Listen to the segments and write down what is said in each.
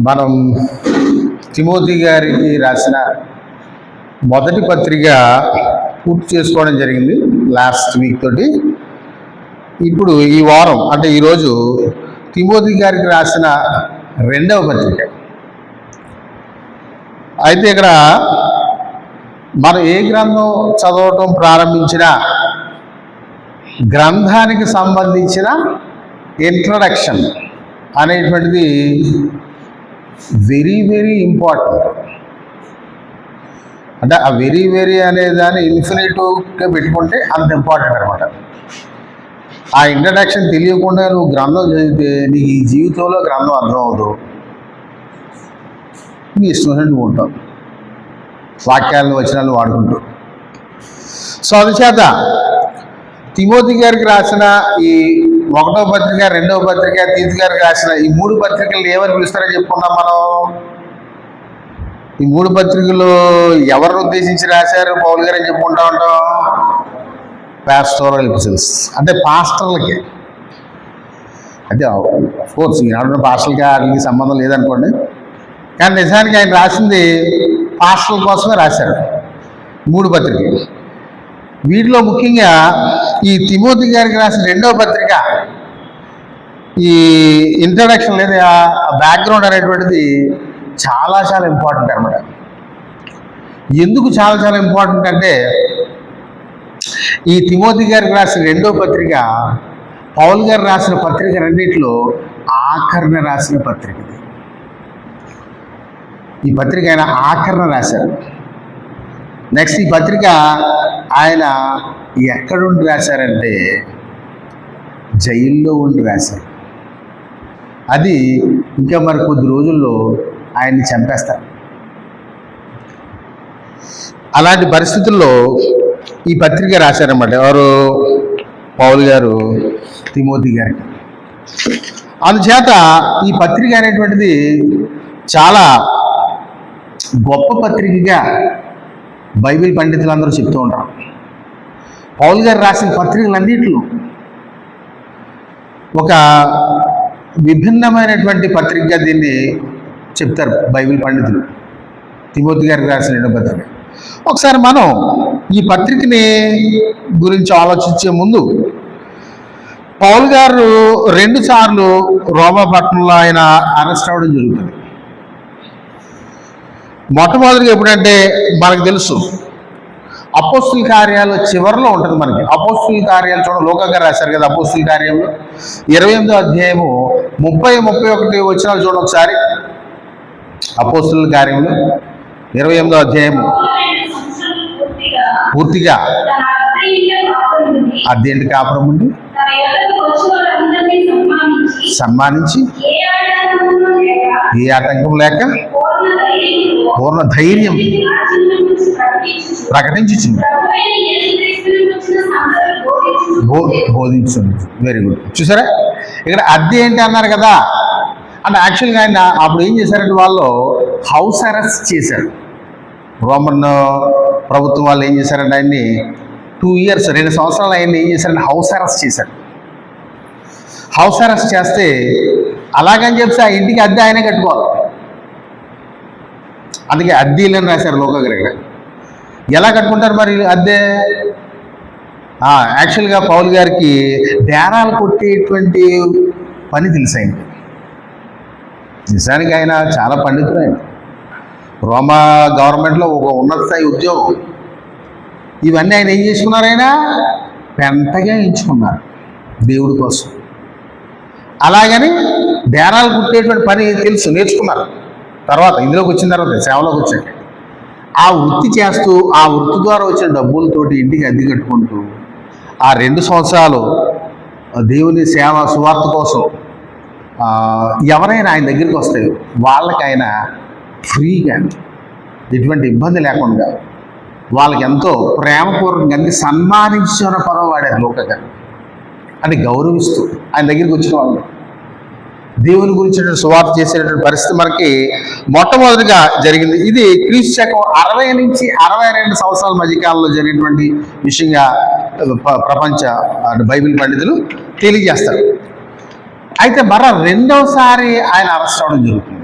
మనం తిమోతి గారికి రాసిన మొదటి పత్రిక పూర్తి చేసుకోవడం జరిగింది లాస్ట్ వీక్ తోటి. ఇప్పుడు ఈ వారం అంటే ఈరోజు తిమోతి గారికి రాసిన రెండవ పత్రిక. అయితే ఇక్కడ మనం ఏ గ్రంథం చదవటం ప్రారంభించినా గ్రంథానికి సంబంధించిన ఇంట్రడక్షన్ అనేటువంటిది వెరీ వెరీ ఇంపార్టెంట్. అంటే ఆ వెరీ వెరీ అనే దాన్ని ఇన్ఫినిటివ్గా పెట్టుకుంటే అంత ఇంపార్టెంట్ అనమాట. ఆ ఇంట్రడక్షన్ తెలియకుండా నువ్వు గ్రంథం చదివితే నీకు ఈ జీవితంలో గ్రంథం అర్థం అవ్వదు. నీ ఇష్టం ఉంటావు వాక్యాలను వచనాలను వాడుకుంటూ. సో అందుచేత తిమోతి గారికి రాసిన ఈ ఒకటో పత్రిక, రెండవ పత్రిక, తీతు గారికి రాసిన ఈ మూడు పత్రికలు ఏమని పిలుస్తారని చెప్పుకున్నాం మనం. ఈ మూడు పత్రికలు ఎవరిని ఉద్దేశించి రాశారు పౌలు గారు అని చెప్పుకుంటా ఉంటాం. పాస్టోరల్ ఎపిసోడ్స్ అంటే పాస్టర్లకి. అయితే అఫ్కోర్స్ ఈనాడు పాస్టర్లకి వాటికి సంబంధం లేదనుకోండి, కానీ నిజానికి ఆయన రాసింది పాస్టర్ల కోసమే రాశారు మూడు పత్రికలు. వీటిలో ముఖ్యంగా ఈ తిమోతి గారికి రాసిన రెండవ పత్రిక ఈ ఇంట్రడక్షన్ లేదా బ్యాక్గ్రౌండ్ అనేటువంటిది చాలా చాలా ఇంపార్టెంట్ అనమాట. ఎందుకు చాలా చాలా ఇంపార్టెంట్ అంటే ఈ తిమోతి గారికి రాసిన రెండవ పత్రిక పౌలు గారు రాసిన పత్రిక రెండింటిలో ఆఖరణ రాసిన పత్రిక. ఈ పత్రిక ఆయన ఆఖరణ రాశారు. నెక్స్ట్ ఈ పత్రిక ఆయన ఎక్కడుండి రాశారంటే జైల్లో ఉండి రాశారు. అది ఇంకా మరి కొద్ది రోజుల్లో ఆయన్ని చంపేస్తారు. అలాంటి పరిస్థితుల్లో ఈ పత్రిక రాశారన్నమాట. ఎవరు? పౌలు గారు తిమోతి గారికి. అందుచేత ఈ పత్రిక అనేటువంటిది చాలా గొప్ప పత్రికగా బైబిల్ పండితులందరూ చెప్తూ ఉంటారు. పౌలు గారు రాసిన పత్రికలన్నింటిలో ఒక విభిన్నమైనటువంటి పత్రికగా దీన్ని చెప్తారు బైబిల్ పండితులు. తిమోతి గారికి రాసిన రెండో పత్రిక. ఒకసారి మనం ఈ పత్రికని గురించి ఆలోచించే ముందు పౌలు గారు 2 సార్లు రోమా పట్టణంలో ఆయన అరెస్ట్ అవ్వడం జరుగుతుంది. మొట్టమొదటిగా ఎప్పుడంటే మనకు తెలుసు అపోస్తుల కార్యాలు చివరిలో ఉంటుంది మనకి. అపోస్తుల కార్యాలు చూడండి, లోకా గారు రాశారు కదా అపోస్తుల కార్యంలో 28వ అధ్యాయము 30-31 వచనాలు చూడండి ఒకసారి. అపోస్తుల కార్యంలో 28వ అధ్యాయము పూర్తిగా అదేంటి కాపురం ఉండి సన్మానించి ఏ ఆటంకం లేక పూర్ణ ధైర్యం ప్రకటించింది, బోధించింది. Very good. చూసారా ఇక్కడ అద్దె ఏంటి అన్నారు కదా. అంటే యాక్చువల్గా ఆయన అప్పుడు ఏం చేశారంటే వాళ్ళు హౌస్ అరెస్ట్ చేశారు. రోమన్ ప్రభుత్వం వాళ్ళు ఏం చేశారంటే ఆయన్ని 2 years 2 సంవత్సరాలు ఆయన్ని ఏం చేశారంటే హౌస్ అరెస్ట్ చేశారు. హౌస్ అరెస్ట్ చేస్తే అలాగని చెప్పి ఆ ఇంటికి అద్దె ఆయనే కట్టుకోవాలి. అందుకే అద్దెలని రాశారు లోకగ్రహ. ఎలా కట్టుకుంటారు మరి అద్దె? యాక్చువల్గా పౌలు గారికి డేరాలు కొట్టేటువంటి పని తెలుసు ఆయనకి. నిజానికి ఆయన చాలా పండితుడు. ఆయన రోమా గవర్నమెంట్లో ఒక ఉన్నత స్థాయి ఉద్యోగం. ఇవన్నీ ఆయన ఏం చేసుకున్నారు? ఆయన పెంటగా ఎంచుకున్నారు దేవుడి కోసం. అలాగని డేరాలు కుట్టేటువంటి పని తెలుసు, నేర్చుకున్నారు. తర్వాత ఇందులోకి వచ్చిన తర్వాత సేవలోకి వచ్చాక ఆ వృత్తి చేస్తూ ఆ వృత్తి ద్వారా వచ్చిన డబ్బులతోటి ఇంటికి అద్దె కట్టుకుంటూ ఆ 2 సంవత్సరాలు దేవుని సేవ సువార్త కోసం ఎవరైనా ఆయన దగ్గరికి వస్తే వాళ్ళకి ఆయన ఫ్రీగా ఎటువంటి ఇబ్బంది లేకుండా వాళ్ళకి ఎంతో ప్రేమపూర్వకంగా అన్ని సన్మానించిన పదం వాడారు లోకగా. అంటే గౌరవిస్తూ ఆయన దగ్గరికి వచ్చిన వాళ్ళు దేవుని గురించి సువార్త చేసేటువంటి పరిస్థితి మనకి మొట్టమొదటిగా జరిగింది. ఇది క్రీస్తు శకం 60 నుంచి 62 సంవత్సరాల మధ్యకాలంలో జరిగినటువంటి విషయంగా ప్రపంచ బైబిల్ పండితులు తెలియజేస్తారు. అయితే రెండవసారి ఆయన అరెస్ట్ అవ్వడం జరుగుతుంది.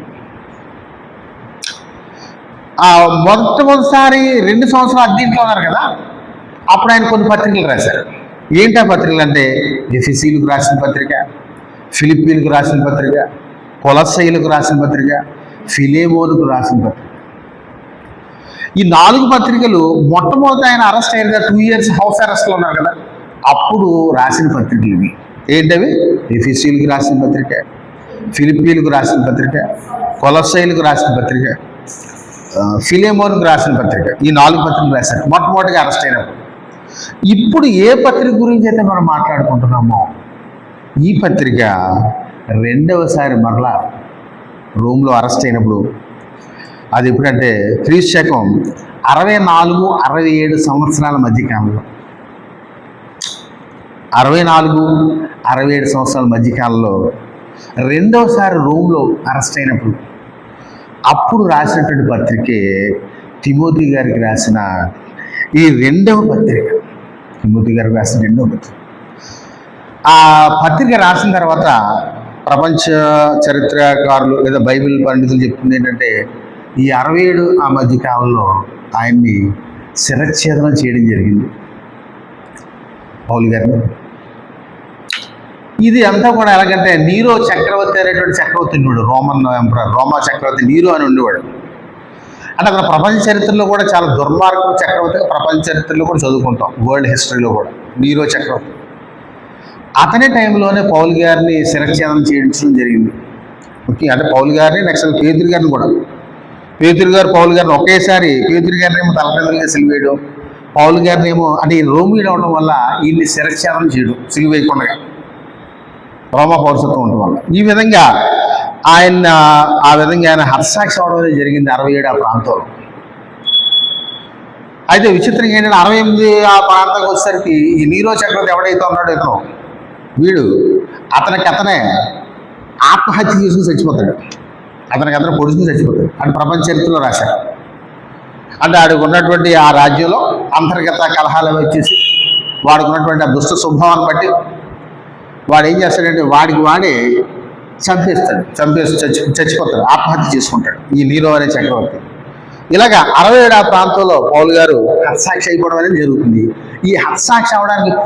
ఆ మొదటిసారి 2 సంవత్సరాలు అద్దీంట్లో ఉన్నారు కదా, అప్పుడు ఆయన కొన్ని పత్రికలు రాశారు. ఏంటా పత్రికలు అంటే ఎఫెసీయులకు రాసిన పత్రిక, ఫిలిప్పీలకు రాసిన పత్రిక, కొలస్సీయులకు రాసిన పత్రిక, ఫిలేమోనుకు రాసిన పత్రిక. ఈ 4 పత్రికలు మొట్టమొదటి ఆయన అరెస్ట్ అయ్యారు కదా, 2 years హౌస్ అరెస్ట్లో ఉన్నారు కదా, అప్పుడు రాసిన పత్రికలు ఇవి. ఏంటవి? ఎఫెసీయులకు రాసిన పత్రిక, ఫిలిప్పీలకు రాసిన పత్రిక, కొలస్సీయులకు రాసిన పత్రిక, ఫిలేమోనుకు రాసిన పత్రిక. ఈ 4 పత్రికలు రాశారు మొట్టమొదటిగా అరెస్ట్ అయినప్పుడు. ఇప్పుడు ఏ పత్రిక గురించి అయితే మనం మాట్లాడుకుంటున్నామో, ఈ పత్రిక రెండవసారి మరలా రోమ్లో అరెస్ట్ అయినప్పుడు, అది ఎప్పుడంటే క్రీస్తు శకం 64-67 సంవత్సరాల మధ్యకాలంలో, 64-67 సంవత్సరాల మధ్యకాలంలో రెండవసారి రోమ్లో అరెస్ట్ అయినప్పుడు అప్పుడు రాసినటువంటి పత్రికే తిమోతి గారికి రాసిన ఈ రెండవ పత్రిక. తిమోతి గారికి రాసిన రెండవ పత్రిక. ఆ పత్రిక రాసిన తర్వాత ప్రపంచ చరిత్రకారులు లేదా బైబిల్ పండితులు చెప్తుంది ఏంటంటే, ఈ 67 ఆ మధ్య కాలంలో ఆయన్ని శిరచ్ఛేదనం చేయడం జరిగింది, పౌలు గారిని. ఇది అంతా కూడా ఎలాగంటే, నీరో చక్రవర్తి అనేటువంటి చక్రవర్తి ఉండేవాడు, రోమన్ ఎంపరర్, రోమా చక్రవర్తి నీరో అని ఉండేవాడు. అంటే అతను ప్రపంచ చరిత్రలో కూడా చాలా దుర్మార్గం చక్రవర్తిగా ప్రపంచ చరిత్రలో కూడా చదువుకుంటాం, వరల్డ్ హిస్టరీలో కూడా నీరో చక్రవర్తి. అతనే టైంలోనే పౌలు గారిని శిరచ్ఛేదనం చేయించడం జరిగింది. ఓకే, అంటే పౌలు గారిని, నెక్స్ట్ పేతురు గారిని కూడా. పేతురు గారు పౌలు గారిని ఒకేసారి, పేతురు గారిని ఏమో తలకిందులుగా సిలువేయడం, పౌలు గారిని ఏమో అంటే ఈ రోమీయుడు అవడం వల్ల ఈయన్ని శిరచ్ఛేదనం చేయడం, సిలువేయకుండా, రోమా పౌరసత్వం ఉండడం వల్ల. ఈ విధంగా ఆయన హతసాక్షి అవడం అనేది జరిగింది 67 ఆ ప్రాంతంలో. అయితే విచిత్రంగా ఏంటంటే 68 ఆ ప్రాంతానికి వచ్చేసరికి ఈ నీరో చక్రవర్తి ఎవడైతే ఉన్నాడో ఇతను, వీడు అతనే ఆత్మహత్య చేసుకుని చచ్చిపోతాడు, అతను పొడుచుకుని చచ్చిపోతాడు అని ప్రపంచ చరిత్రలో రాశారు. అంటే ఆడికి ఉన్నటువంటి ఆ రాజ్యంలో అంతర్గత కలహాలు వచ్చేసి వాడికి ఉన్నటువంటి ఆ దుష్ట స్వభావాన్ని బట్టి వాడు ఏం చేస్తాడంటే వాడే చచ్చిపోతాడు, ఆత్మహత్య చేసుకుంటాడు ఈ నీరో అనే చక్రవర్తి. ఇలాగా 67 ఆ ప్రాంతంలో పౌలు గారు హతసాక్షి అయిపోవడం అనేది జరుగుతుంది. ఈ హతసాక్షి అవడానికి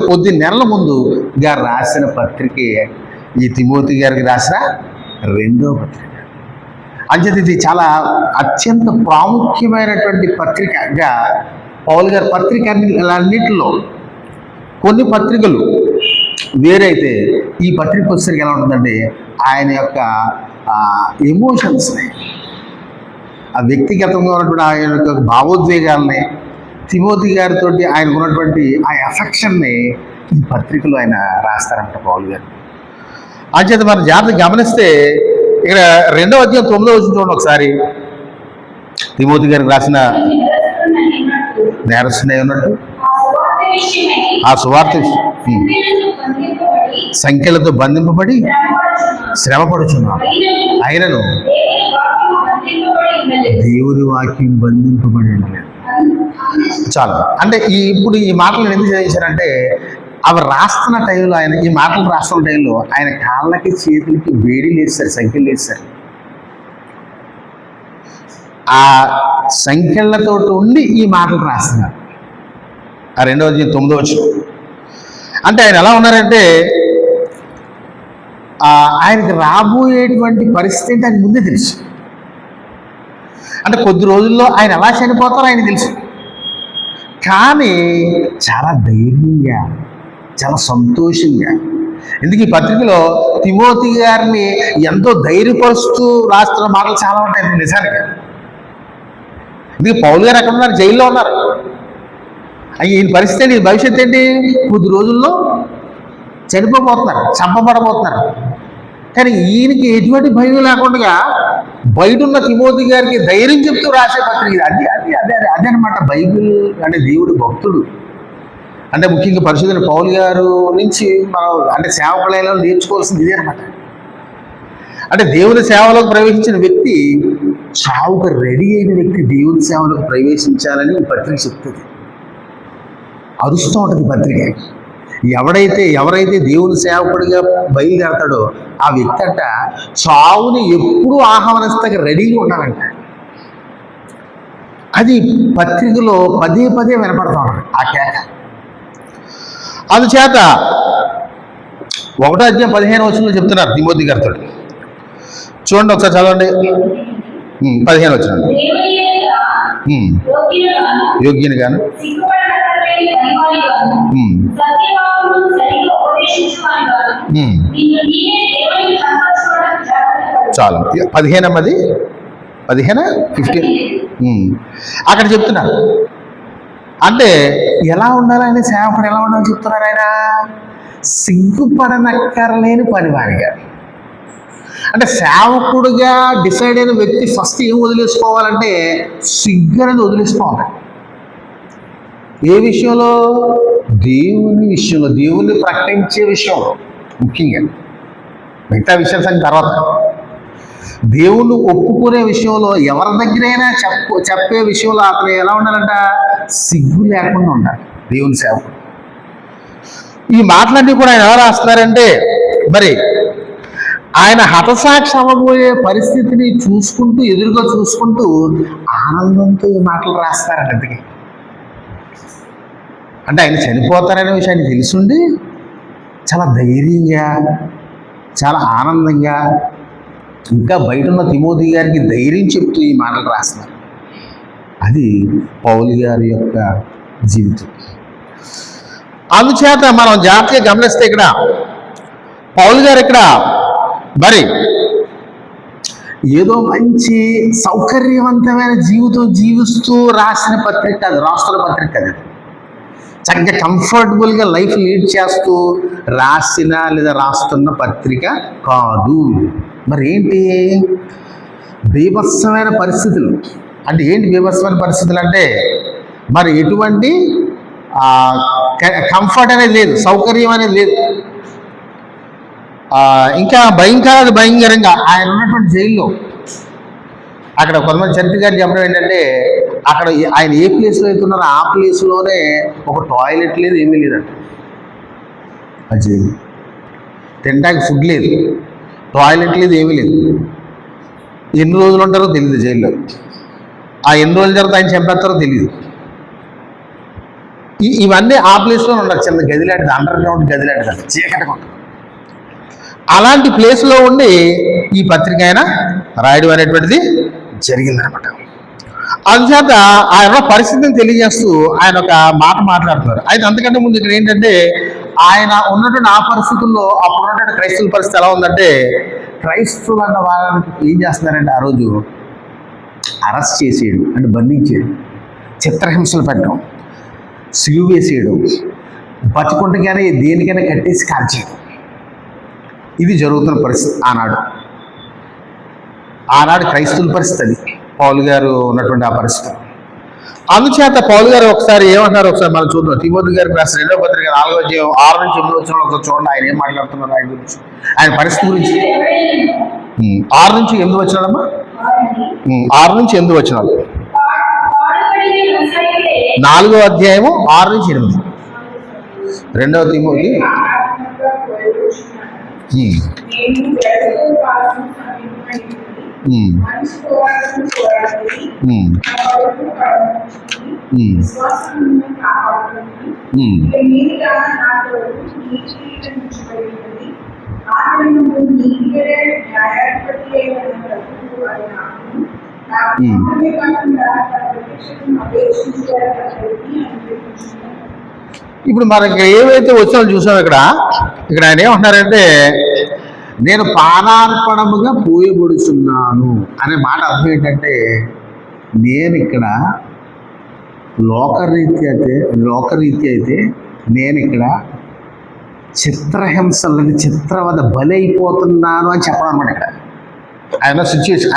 కొద్ది నెలల ముందు గారు రాసిన పత్రికే ఈ తిమోతి గారికి రాసిన రెండో పత్రిక. అంచేత ఇది చాలా అత్యంత ప్రాముఖ్యమైనటువంటి పత్రికగా పౌలు గారి పత్రికలన్నింటిలో కొన్ని పత్రికలు వేరైతే ఈ పత్రిక వచ్చేసరికి ఎలా ఉంటుందంటే, ఆయన యొక్క ఎమోషన్స్ని, ఆ వ్యక్తిగతంగా ఉన్నటువంటి ఆయన యొక్క భావోద్వేగాల్ని, తిమోతి గారితో ఆయనకు ఉన్నటువంటి ఆ ఎఫెక్షన్ని ఈ పత్రికలో ఆయన రాస్తారంట పౌలు గారు. అంచేత మనం జాగ్రత్తగా గమనిస్తే ఇక్కడ 2వ అధ్యాయం 9వ వచనం చూడండి ఒకసారి. తిమోతి గారికి రాసిన నేరస్తునే ఉన్నట్టు ఆ సువార్త సంఖ్యలతో బంధింపబడి శ్రమపడుచున్నాం, అయినను దేవుని వాక్యం బంధింపబడి ఉండలేదు. చాలు. అంటే ఇప్పుడు ఈ మాటలు ఎందుకు చదివించారంటే, అవి రాస్తున్న టైంలో, ఆయన ఈ మాటలు రాస్తున్న టైంలో ఆయన కాళ్ళకి చేతులకి వేడిలు వేస్తారు, సంఖ్యలు వేస్తారు. ఆ సంఖ్యలతో ఉండి ఈ మాటలు రాస్తున్నారు. ఆ 2వ అధ్యాయం 9వ వచనం. అంటే ఆయన ఎలా ఉన్నారంటే, ఆయనకి రాబోయేటువంటి పరిస్థితి అంటే ఆయన ముందే తెలుసు. అంటే కొద్ది రోజుల్లో ఆయన ఎలా చనిపోతారో ఆయన తెలుసు. కానీ చాలా ధైర్యంగా, చాలా సంతోషంగా, ఎందుకు ఈ పత్రికలో తిమోతి గారిని ఎంతో ధైర్యపరుస్తూ రాస్తున్న మాటలు చాలా ఉంటాయి నిజానికి. ఎందుకు పౌలు గారు ఎక్కడ ఉన్నారు? జైల్లో ఉన్నారు. ఈయన పరిస్థితి ఏంటి? భవిష్యత్తు ఏంటి? కొద్ది రోజుల్లో చనిపోబోతున్నారు, చంపబడబోతున్నారు. కానీ ఈయనకి ఎటువంటి భయం లేకుండా బయట ఉన్న తిమోతి గారికి ధైర్యం చెప్తూ రాసే పత్రిక అదే అనమాట బైబిల్ అంటే. దేవుడు భక్తుడు అంటే ముఖ్యంగా పరిశుద్ధుని పౌలు గారు నుంచి మనం అంటే సేవకులైనా నేర్చుకోవాల్సింది ఇదే అనమాట. అంటే దేవుని సేవలోకి ప్రవేశించిన వ్యక్తి, చావుకు రెడీ అయిన వ్యక్తి దేవుని సేవలోకి ప్రవేశించాలని ఈ పత్రిక చెప్తుంది. అరుస్తూ ఉంటుంది పత్రిక. ఎవరైతే దేవుని సేవకుడిగా బయలుదేరతాడో ఆ వ్యక్తి అంట చావుని ఎప్పుడూ ఆహ్వానిస్తాక రెడీగా ఉండాలంట. అది పత్రికలో పదే పదే వినపడతా ఉన్నాడు ఆ కేక. అందుచేత 1:15 చెప్తున్నారు తిమోతి గారితో. చూడండి ఒకసారి చదవండి. 15 యోగ్యుని గాను చాలు 15 అక్కడ చెప్తున్నారు. అంటే ఎలా ఉండాలని సేవకుడు ఎలా ఉండాలని చెప్తున్నారు ఆయన. సిగ్గుపడనక్కర్లేని పనివాడిగా. అంటే సేవకుడుగా డిసైడ్ అయిన వ్యక్తి ఫస్ట్ ఏం వదిలేసుకోవాలంటే సిగ్గు అనేది వదిలేసుకోవాలి. ఏ విషయంలో? దేవుని విషయంలో, దేవుణ్ణి ప్రకటించే విషయంలో ముఖ్యంగా. మిగతా విషయాల సంగతి తర్వాత. దేవుణ్ణి ఒప్పుకునే విషయంలో, ఎవరి దగ్గరైనా చెప్పే విషయంలో అతను ఎలా ఉండాలంట? సిగ్గు లేకుండా ఉండాలి దేవుని సేవకుడు. ఈ మాటలన్నీ కూడా ఆయన ఎలా రాస్తున్నారంటే, మరి ఆయన హతసాక్షి అవ్వబోయే పరిస్థితిని చూసుకుంటూ, ఎదురుగా చూసుకుంటూ ఆనందంతో ఈ మాటలు రాస్తారంట. అందుకే అంటే ఆయన చనిపోతారనే విషయాన్ని తెలుసుండి చాలా ధైర్యంగా, చాలా ఆనందంగా, ఇంకా బయట ఉన్న తిమోతి గారికి ధైర్యం చెప్తూ ఈ మాటలు రాస్తున్నారు. అది పౌలు గారి యొక్క జీవితం. అందుచేత మనం జాగ్రత్తగా గమనిస్తే ఇక్కడ పౌలు గారు ఇక్కడ మరి ఏదో మంచి సౌకర్యవంతమైన జీవితం జీవిస్తూ రాసిన పత్రిక కాదు, రాస్తున్న పత్రిక కాదు. చక్కగా కంఫర్టబుల్గా లైఫ్ లీడ్ చేస్తూ రాసిన లేదా రాస్తున్న పత్రిక కాదు. మరి ఏంటి? బీభత్సమైన పరిస్థితులు. అంటే ఏంటి బీభత్సమైన పరిస్థితులు అంటే, మరి ఎటువంటి కంఫర్ట్ అనేది లేదు, సౌకర్యం అనేది లేదు. ఇంకా భయంకరంగా ఆయన ఉన్నటువంటి జైల్లో అక్కడ కొంతమంది చరిత్ర గారు చెప్పడం ఏంటంటే, అక్కడ ఆయన ఏ ప్లేస్లో అయితే ఉన్నారో ఆ ప్లేస్లోనే ఒక టాయిలెట్ లేదు, ఏమీ లేదంట. ఆ జైలు తినడానికి ఫుడ్ లేదు, టాయిలెట్ లేదు, ఏమీ లేదు. ఎన్ని రోజులు ఉంటారో తెలియదు జైల్లో. ఆ ఎన్ని రోజుల తర్వాత ఆయన చంపేస్తారో తెలియదు. ఇవన్నీ ఆ ప్లేస్లో ఉండదు. చిన్న గది లాంటిది, అండర్ గ్రౌండ్ గది లాంటిది, చీకటిగా ఉంటుంది. అలాంటి ప్లేస్లో ఉండి ఈ పత్రిక ఆయన రాయడం అనేటువంటిది జరిగిందనమాట. అందుచేత ఆయన పరిస్థితిని తెలియజేస్తూ ఆయన ఒక మాట మాట్లాడుతున్నారు. అయితే అంతకంటే ముందు ఇక్కడ ఏంటంటే, ఆయన ఉన్నటువంటి ఆ పరిస్థితుల్లో అప్పుడు ఉన్నటువంటి క్రైస్తవుల పరిస్థితి ఎలా ఉందంటే, క్రైస్తవులు అన్న వాళ్ళని ఏం చేస్తున్నారంటే ఆ రోజు అరెస్ట్ చేసేయడం, అంటే బంధించేయడం, చిత్రహింసలు పెట్టడం, సిలువ వేసేయడం, బతికుండగానే దేనికైనా కట్టేసి కాల్చేయడం. ఇది జరుగుతున్న పరిస్థితి ఆనాడు క్రైస్తవుల పరిస్థితి అది, పౌలు గారు ఉన్నటువంటి ఆ పరిస్థితి. అందుచేత పౌలు గారు ఒకసారి ఏమంటున్నారు ఒకసారి మనం చూద్దాం. తిమోతి గారికి రాసిన 2వ పత్రిక 4వ అధ్యాయం 6-8 ఒకసారి చూడండి. ఆయన ఏం మాట్లాడుతున్నారు ఆయన గురించి, ఆయన పరిస్థితి గురించి. 6-8 అమ్మా, 6-8 4వ అధ్యాయము 6-8. 2వ తిమోతి ఇప్పుడు మనకి ఏవైతే వచ్చినా చూసాం. ఇక్కడ ఆయన ఏమంటున్నారంటే, నేను పానార్పణముగా పోయబడుచున్నాను అనే మాట అర్థం ఏంటంటే, నేను ఇక్కడ లోకరీత్యా అయితే నేను ఇక్కడ చిత్రహింసలని చిత్రవద బలి అయిపోతున్నాను అని చెప్పడం అనమాట. ఇక్కడ ఆయన సిచ్యువేషన్,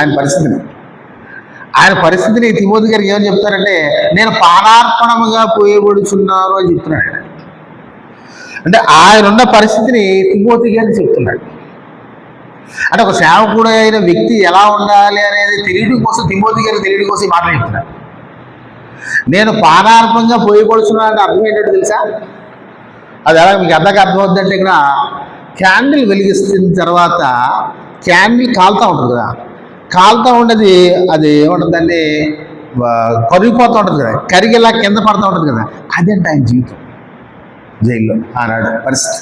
ఆయన పరిస్థితిని తిమోతి గారికి ఏమని చెప్తారంటే, నేను పానార్పణముగా పోయబడుచున్నాను అని చెప్తున్నాడు. అంటే ఆయన ఉన్న పరిస్థితిని తిమోతి గారికి చెప్తున్నాడు. అంటే ఒక సేవకుడు అయిన వ్యక్తి ఎలా ఉండాలి అనేది తెలియడం కోసం, తిమోతి గారికి తెలియడం కోసం ఈ మాటలు చెప్తున్నాడు. నేను పానార్పంగా పోయబడుచున్నాను అంటే అర్థం ఏంటంటే తెలుసా? అది ఎలా మీకు అర్థమవుద్ది అంటే ఇక్కడ క్యాండిల్ వెలిగిస్తున్న తర్వాత క్యాండిల్ కాలుతూ ఉంటుంది కదా, కాలుతూ ఉండేది అది ఏముంటుందండి, కరిగిపోతూ ఉంటుంది కదా, కరిగేలా కింద పడుతూ ఉంటుంది కదా, అదేంటి ఆయన జీవితం జైల్లో ఆనాడు పరిస్థితి.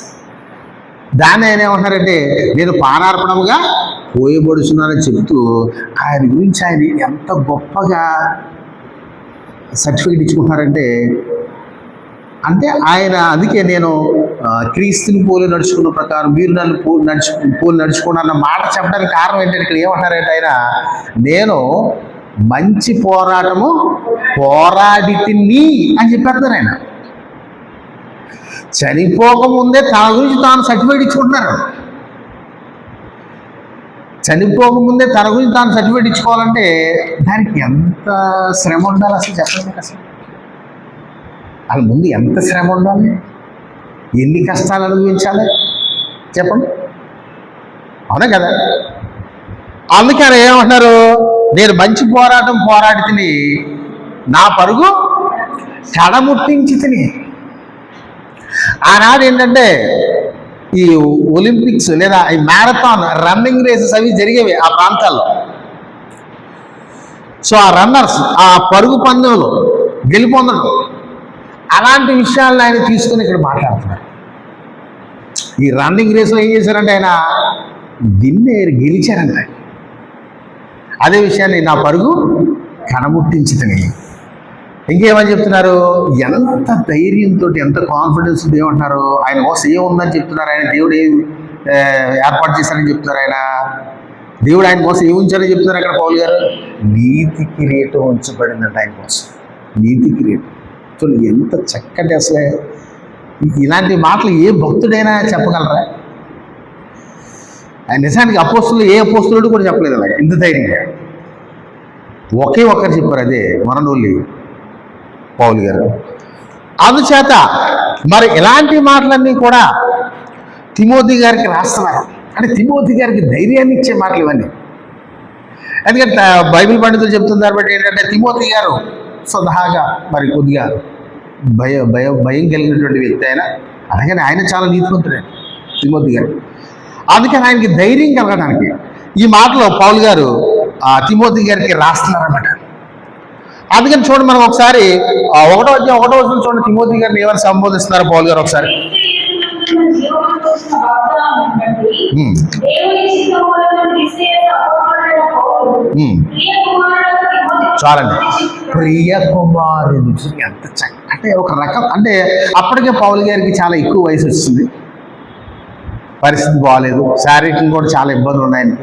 దాన్ని ఆయన ఏమంటారంటే నేను పానార్పణముగా పోయబడుచున్నానని చెప్తూ ఆయన గురించి ఆయన ఎంత గొప్పగా సర్టిఫికెట్ ఇచ్చుకుంటున్నారంటే, అంటే ఆయన అందుకే నేను క్రీస్తుని పోలి నడుచుకున్న ప్రకారం మీరు నన్ను పోలి నడుచుకున్న అన్న మాట చెప్పడానికి కారణం ఏంటంటే ఇక్కడ ఏమంటారంటే ఆయన నేను మంచి పోరాటము పోరాడి తిని అని చెప్పేస్తారు. ఆయన చనిపోకముందే తన గురించి తాను సర్టిఫికేట్ ఇచ్చుకుంటున్నారు. చనిపోకముందే తన గురించి తాను సర్టిఫికేట్ ఇచ్చుకోవాలంటే దానికి ఎంత శ్రమ ఉండాలి అసలు చెప్పండి. అసలు వాళ్ళ ముందు ఎంత శ్రమ ఉండాలి, ఎన్ని కష్టాలు అనుభవించాలి చెప్పండి, అవునా కదా. అందుకని ఏమంటున్నారు, నేను మంచి పోరాటం పోరాడి తిని నా పరుగు కడముట్టించి తిని. ఆనాడు ఏంటంటే ఈ ఒలింపిక్స్ లేదా ఈ మ్యారథాన్ రన్నింగ్ రేసెస్ అవి జరిగేవి ఆ ప్రాంతాల్లో. సో ఆ రన్నర్స్ ఆ పరుగు పందెంలో గెలుపొందడం అలాంటి విషయాలను ఆయన తీసుకుని ఇక్కడ మాట్లాడుతున్నారు. ఈ రన్నింగ్ రేస్లో ఏం చేశారంటే ఆయన గెలిచారంట. అదే విషయాన్ని నా పరుగు కనముట్టించుతని. ఇంకేమని చెప్తున్నారు, ఎంత ధైర్యంతో ఎంత కాన్ఫిడెన్స్ ఏమంటున్నారు, ఆయన కోసం ఏముందని చెప్తున్నారు, ఆయన దేవుడు ఏం ఏర్పాటు చేశారని చెప్తున్నారు, దేవుడు ఆయన కోసం ఏమి ఉంచారని చెప్తున్నారు. అక్కడ పౌలు గారు నీతి కిరీటం ఉంచబడిందంట ఆయన కోసం, నీతి కిరీటం. చూడండి ఎంత చక్కటి అసలే ఇలాంటి మాటలు ఏ భక్తుడైనా చెప్పగలరా? ఆయన నిజానికి ఏ అపోస్తులుడు కూడా చెప్పలేదు అలాగే ఇంత ధైర్యంగా. ఒకే ఒక్కరు చెప్పారు, అదే మనోళ్ళి పౌలు గారు. అందుచేత మరి ఇలాంటి మాటలన్నీ కూడా తిమోతి గారికి రాస్తున్నారు. అంటే తిమోతి గారికి ధైర్యాన్ని ఇచ్చే మాటలు ఇవన్నీ. ఎందుకంటే బైబిల్ పండితులు చెప్తున్నారు బట్టి ఏంటంటే తిమోతి గారు స్వతహాగా మరి కొద్దిగా భయం కలిగినటువంటి వ్యక్తి ఆయన. అలాగని ఆయన చాలా నీతివంతుడే తిమోతి గారు. అందుకని ఆయనకి ధైర్యం కలగడానికి ఈ మాటలో పౌలు గారు తిమోతి గారికి రాస్తున్నారన్నమాట. అందుకని చూడండి మనం ఒకసారి 1వ వచనం చూడండి, తిమోతి గారిని ఏమైనా సంబోధిస్తున్నారు పౌలు గారు ఒకసారి. చాలండి, ప్రియ కుమారుడు. ఎంత అంటే ఒక రకం అంటే అప్పటికే పౌలు గారికి చాలా ఎక్కువ వయసు వచ్చింది, పరిస్థితి బాగాలేదు, శారీరకంగా కూడా చాలా ఇబ్బందులు ఉన్నాయని,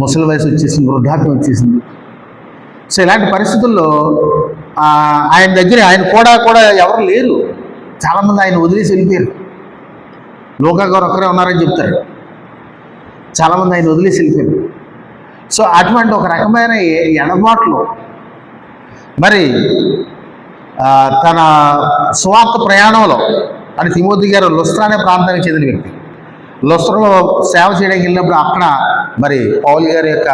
ముసలి వయసు వచ్చేసింది, వృద్ధాప్యం వచ్చేసింది. సో ఇలాంటి పరిస్థితుల్లో ఆయన దగ్గర ఆయన కూడా ఎవరు లేరు. చాలామంది ఆయన వదిలేసి వెళ్ళిపోయారు. లోకా గారు ఒక్కరే ఉన్నారని చెప్తారు. చాలామంది ఆయన వదిలేసి వెళ్ళిపోయారు. సో అటువంటి ఒక రకమైన ఎడబాట్లు మరి తన సువార్త ప్రయాణంలో అని తిమోతి గారు లుస్త్రా అనే ప్రాంతానికి చెందిన వ్యక్తి. లుస్త్రలో సేవ చేయడానికి వెళ్ళినప్పుడు అక్కడ మరి పౌలు గారి యొక్క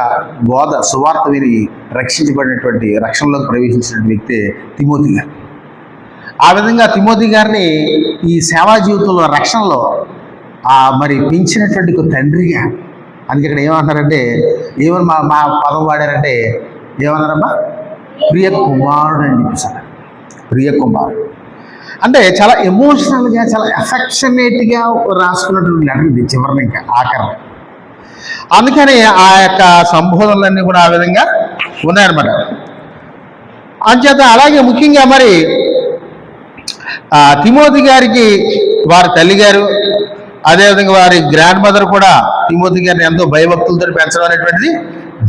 బోధ సువార్త విని రక్షించబడినటువంటి రక్షణలోకి ప్రవేశించినటువంటి వ్యక్తి తిమోతి గారు. ఆ విధంగా తిమోతి గారిని ఈ సేవా జీవితంలో రక్షణలో మరి పెంచినటువంటి ఒక తండ్రిగా. అందుకే ఇక్కడ ఏమంటారంటే ఏమని మా పదం వాడారంటే ఏమన్నారమ్మా, ప్రియ కుమారుడు అని చెప్పేసారు. ప్రియ కుమారుడు అంటే చాలా ఎమోషనల్గా చాలా ఎఫెక్షనేట్గా రాసుకున్నటువంటి లెటర్ ఇది చివరిని ఇంకా ఆఖరణ. అందుకని ఆ యొక్క సంబోధనలన్నీ కూడా ఆ విధంగా ఉన్నాయన్నమాట. అంచేత అలాగే ముఖ్యంగా మరి తిమోతి గారికి వారి తల్లి గారు అదేవిధంగా వారి గ్రాండ్ మదర్ కూడా తిమోతి గారిని ఎంతో భయభక్తులతో పెంచడం అనేటువంటిది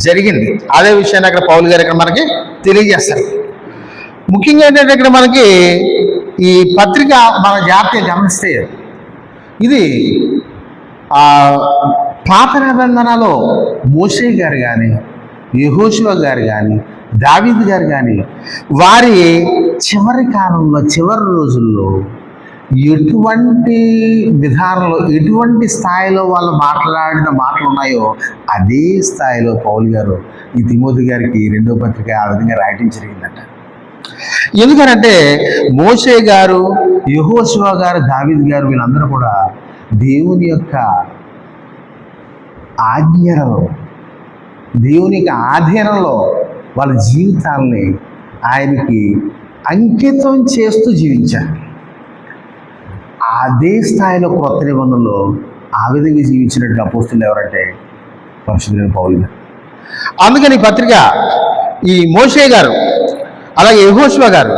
జరిగింది. అదే విషయాన్ని అక్కడ పౌలు గారు ఇక్కడ మనకి తెలియజేస్తారు. ముఖ్యంగా ఏంటంటే ఇక్కడ మనకి ఈ పత్రిక మన జాగ్రత్తగా గమనిస్తే ఇది పాత నిబంధనలో మోషే గారు కానీ యెహోషువ గారు కానీ దావీదు గారు కానీ వారి చివరి కాలంలో చివరి రోజుల్లో ఎటువంటి విధానంలో ఎటువంటి స్థాయిలో వాళ్ళు మాట్లాడిన మాటలు ఉన్నాయో అదే స్థాయిలో పౌలు గారు ఈ తిమోతి గారికి 2వ పత్రిక ఆ విధంగా రాయటం జరిగిందట. ఎందుకనంటే మోషే గారు యెహోషువ గారు, దావీదు గారు వీళ్ళందరూ కూడా దేవుని యొక్క ఆజ్ఞలలో, దేవుని యొక్క ఆధీనంలో వాళ్ళ జీవితాలని ఆయనకి అంకితం చేస్తూ జీవించారు. అదే స్థాయిలో క్రొత్త నిబంధనలో ఆ విధంగా జీవించినట్టు అపోస్తులు ఎవరంటే పరిశుద్ధులైన పౌలు గారు. అందుకని ఈ పత్రిక ఈ మోషే గారు, అలాగే యెహోషువ గారు,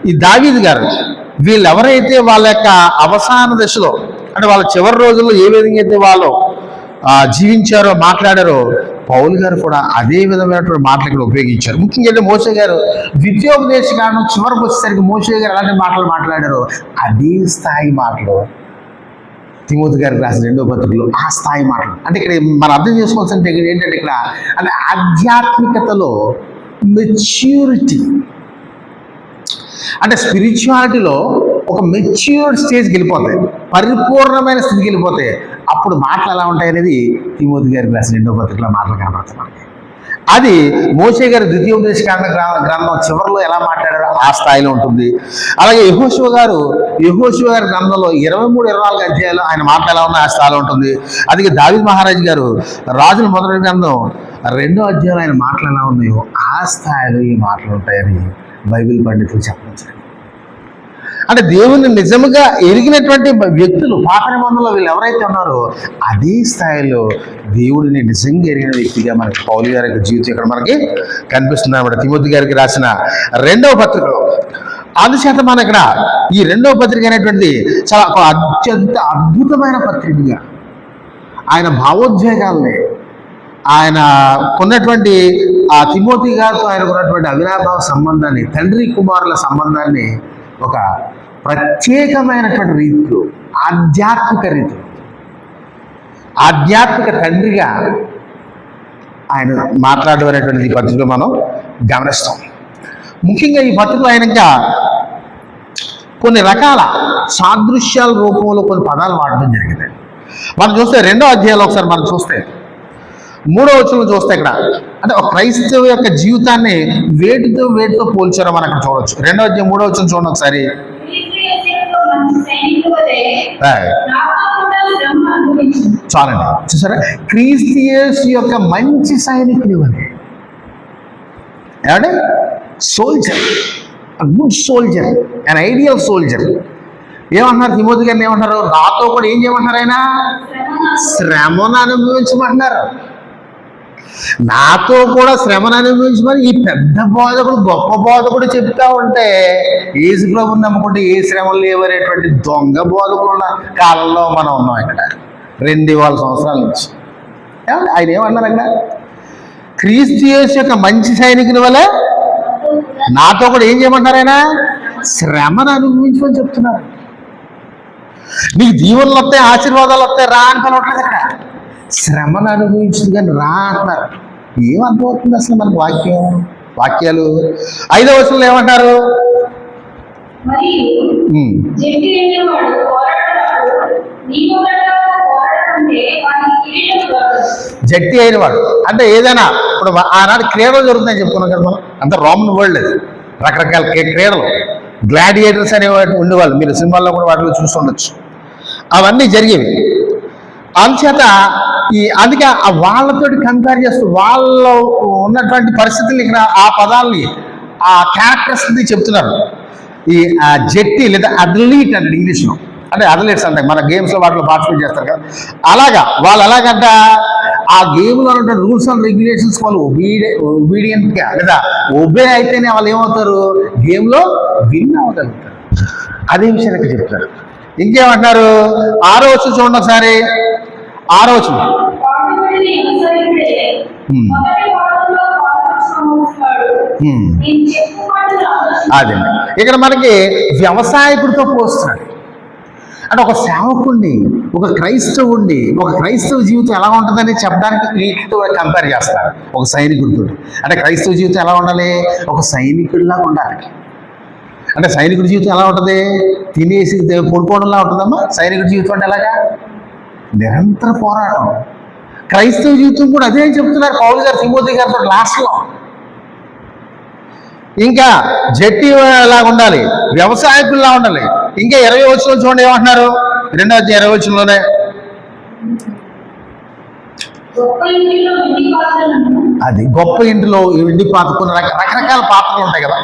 ఈ దావీదు గారు, వీళ్ళు ఎవరైతే వాళ్ళ యొక్క అవసాన దశలో, అంటే వాళ్ళ చివరి రోజుల్లో ఏ విధంగా అయితే వాళ్ళు జీవించారో, మాట్లాడారో, పౌలు గారు కూడా అదే విధమైనటువంటి మాటలు ఇక్కడ ఉపయోగించారు. ముఖ్యంగా మోషే గారు ద్వితీయోపదేశ కాండం చివరికి వచ్చేసరికి మోషే గారు ఎలాంటి మాటలు మాట్లాడారో అదే స్థాయి మాటలు తిమోతి గారికి రాసిన 2వ పత్రికలో ఆ స్థాయి మాటలు. అంటే ఇక్కడ మనం అర్థం చేసుకోవాల్సింది ఏంటంటే ఇక్కడ అంటే ఆధ్యాత్మికతలో మెచ్యూరిటీ, అంటే స్పిరిచువాలిటీలో ఒక మెచ్యూర్డ్ స్టేజ్కి వెళ్ళిపోతాయి, పరిపూర్ణమైన స్థితికి వెళ్ళిపోతాయి. అప్పుడు మాటలు ఎలా ఉంటాయి అనేది తిమోతి గారికి రాసిన 2వ పత్రికలో మాటలు కనబడతాయి మనకి. అది మోషే గారి ద్వితీయోపదేశ గ్రంథం చివరిలో ఎలా మాట్లాడారో ఆ స్థాయిలో ఉంటుంది. అలాగే యెహోషువ గారి గ్రంథంలో 23-24 అధ్యాయాలు ఆయన మాటలు ఎలా ఉన్నాయి ఆ స్థాయిలో ఉంటుంది. అందుకే దావీదు మహారాజు గారు రాజుల మొదటి గ్రంథం 2వ అధ్యాయంలో ఆయన మాటలు ఎలా ఉన్నాయో ఆ స్థాయిలో ఈ మాటలు ఉంటాయని బైబిల్ పండితులు చెప్పవచ్చు. అంటే దేవుని నిజంగా ఎరిగినటువంటి వ్యక్తులు పాత నిబంధనలో వీళ్ళు ఎవరైతే ఉన్నారో అదే స్థాయిలో దేవుడిని నిజంగా ఎరిగిన వ్యక్తిగా మనకి పౌలు గారి యొక్క జీవితం ఇక్కడ మనకి కనిపిస్తుంది అన్నమాట. తిమోతి గారికి రాసిన 2వ పత్రికలో. అందుచేత మన ఇక్కడ ఈ 2వ పత్రిక అనేటువంటిది చాలా అత్యంత అద్భుతమైన పత్రికగా ఆయన భావోద్వేగాల్ని, ఆయన కొన్నటువంటి ఆ తిమోతి గారితో ఆయన ఉన్నటువంటి అవినాభావ సంబంధాన్ని, తండ్రి కుమారుల సంబంధాన్ని ఒక ప్రత్యేకమైనటువంటి రీతిలో, ఆధ్యాత్మిక రీతిలో, ఆధ్యాత్మిక తండ్రిగా ఆయన మాట్లాడడం అనేటువంటిది ఈ పత్రికలో మనం గమనిస్తాం. ముఖ్యంగా ఈ పత్రికలో ఆయన ఇంకా కొన్ని రకాల సాదృశ్యాల రూపంలో కొన్ని పదాలు వాడడం జరిగింది. మనం చూస్తే 2వ అధ్యాయంలో ఒకసారి మనం చూస్తే 3వ వచనం చూస్తే ఇక్కడ అంటే ఒక క్రైస్తవ యొక్క జీవితాన్ని వేటితో పోల్చారో మనం అక్కడ చూడవచ్చు. 2వ అధ్యాయం 3వ వచనం చూడండి ఒకసారి. చాలండి, చూసారా? క్రీస్తు యేసు యొక్క మంచి సైనికుని వలె, ఏమంటే soldier, good soldier, an ideal soldier. ఏమంటున్నారు తిమోతి గారిని? ఏమంటారు? నాతో కూడా ఏం చేయమంటారు? ఆయన శ్రమను అనుభవించమంటున్నారు. నాతో కూడా శ్రమను అనుభవించమని ఈ పెద్ద బోధకుడు, గొప్ప బోధకుడు చెప్తా ఉంటే యేసు ప్రభువుని నమ్ముకుంటే ఏ శ్రమలు లేవనేటువంటి దొంగ బోధకుల కాలంలో మనం ఉన్నాం ఇక్కడ 2000 సంవత్సరాల నుంచి. ఆయన ఏమన్నారు అక్కడ? క్రీస్తు యేసు యొక్క మంచి సైనికుని వల్ల నాతో కూడా ఏం చేయమంటారు? ఆయన శ్రమను అనుభవించమని చెప్తున్నారు. నీకు దీవెనలు వస్తాయి, ఆశీర్వాదాలు వస్తాయి, రా అని పిలవట్లేదు అక్కడ. శ్రమను అనుభవించదు కానీ రా అంటున్నారు. ఏమర్థమవుతుంది అసలు మనకు వాక్యాలు? 5వ వచనంలో ఏమంటారు? జట్టి అయినవాడు అంటే ఏదైనా ఇప్పుడు ఆనాడు క్రీడలు జరుగుతున్నాయని చెప్పుకున్నాం కదా మనం. అంత రోమన్ వరల్డ్ అది, రకరకాల క్రీడలు, గ్లాడియేటర్స్ అనేవాడు ఉండేవాళ్ళు. మీరు సినిమాల్లో కూడా వాటిలో చూస్తుండొచ్చు. అవన్నీ జరిగేవి. అందుచేత అందుకే వాళ్ళతో కంపేర్ చేస్తూ వాళ్ళు ఉన్నటువంటి పరిస్థితులు ఇక్కడ ఆ పదాలని, ఆ క్యారెక్టర్స్ని చెప్తున్నారు. ఈ జట్టి లేదా అథ్లీట్ అంటే ఇంగ్లీష్లో, అంటే అథ్లీట్స్ అంటే మన గేమ్స్లో వాటిలో పార్టిసిపేట్ చేస్తారు కదా, అలాగా వాళ్ళు ఎలాగంట ఆ గేమ్లో ఉన్న రూల్స్ అండ్ రెగ్యులేషన్స్ వాళ్ళు ఒబీడియంట్గా లేదా ఒబే అయితేనే వాళ్ళు ఏమవుతారు? గేమ్లో విన్ అవ్వగలుగుతారు. అదే విషయాన్ని ఇక్కడ చెప్తారు. ఇంకేమంటారు? 6వ వచనం చూడండి ఒకసారి. 6వ వచనం. అదండి ఇక్కడ మనకి వ్యవసాయకుడితో పోస్తున్నాడు. అంటే ఒక సేవకుడిని, ఒక క్రైస్తవుడిని, ఒక క్రైస్తవ జీవితం ఎలా ఉంటుందని చెప్పడానికి వీటితో కంపేర్ చేస్తారు. ఒక సైనికుడితో అంటే క్రైస్తవ జీవితం ఎలా ఉండాలి? ఒక సైనికుడిలాగా ఉండాలి. అంటే సైనికుడి జీవితం ఎలా ఉంటుంది? తినేసి పడుకోవడంలా ఉంటుందమ్మా. సైనికుడి జీవితం అంటే ఎలాగా? నిరంతర పోరాటం. క్రైస్తవ జీవితం కూడా అదే చెప్తున్నారు పౌలు గారు తిమోతి గారితో లాస్ట్లో. ఇంకా జట్టి ఎలా ఉండాలి? వ్యవసాయకుల్లా ఉండాలి. ఇంకా 20 వచనంలో చూడండి ఏమంటున్నారు. 2వ అధ్యాయం 20 వచనంలోనే అది గొప్ప ఇంటిలో వెండి పాత్ర, కొన్ని రకరకాల పాత్రలు ఉంటాయి కదా.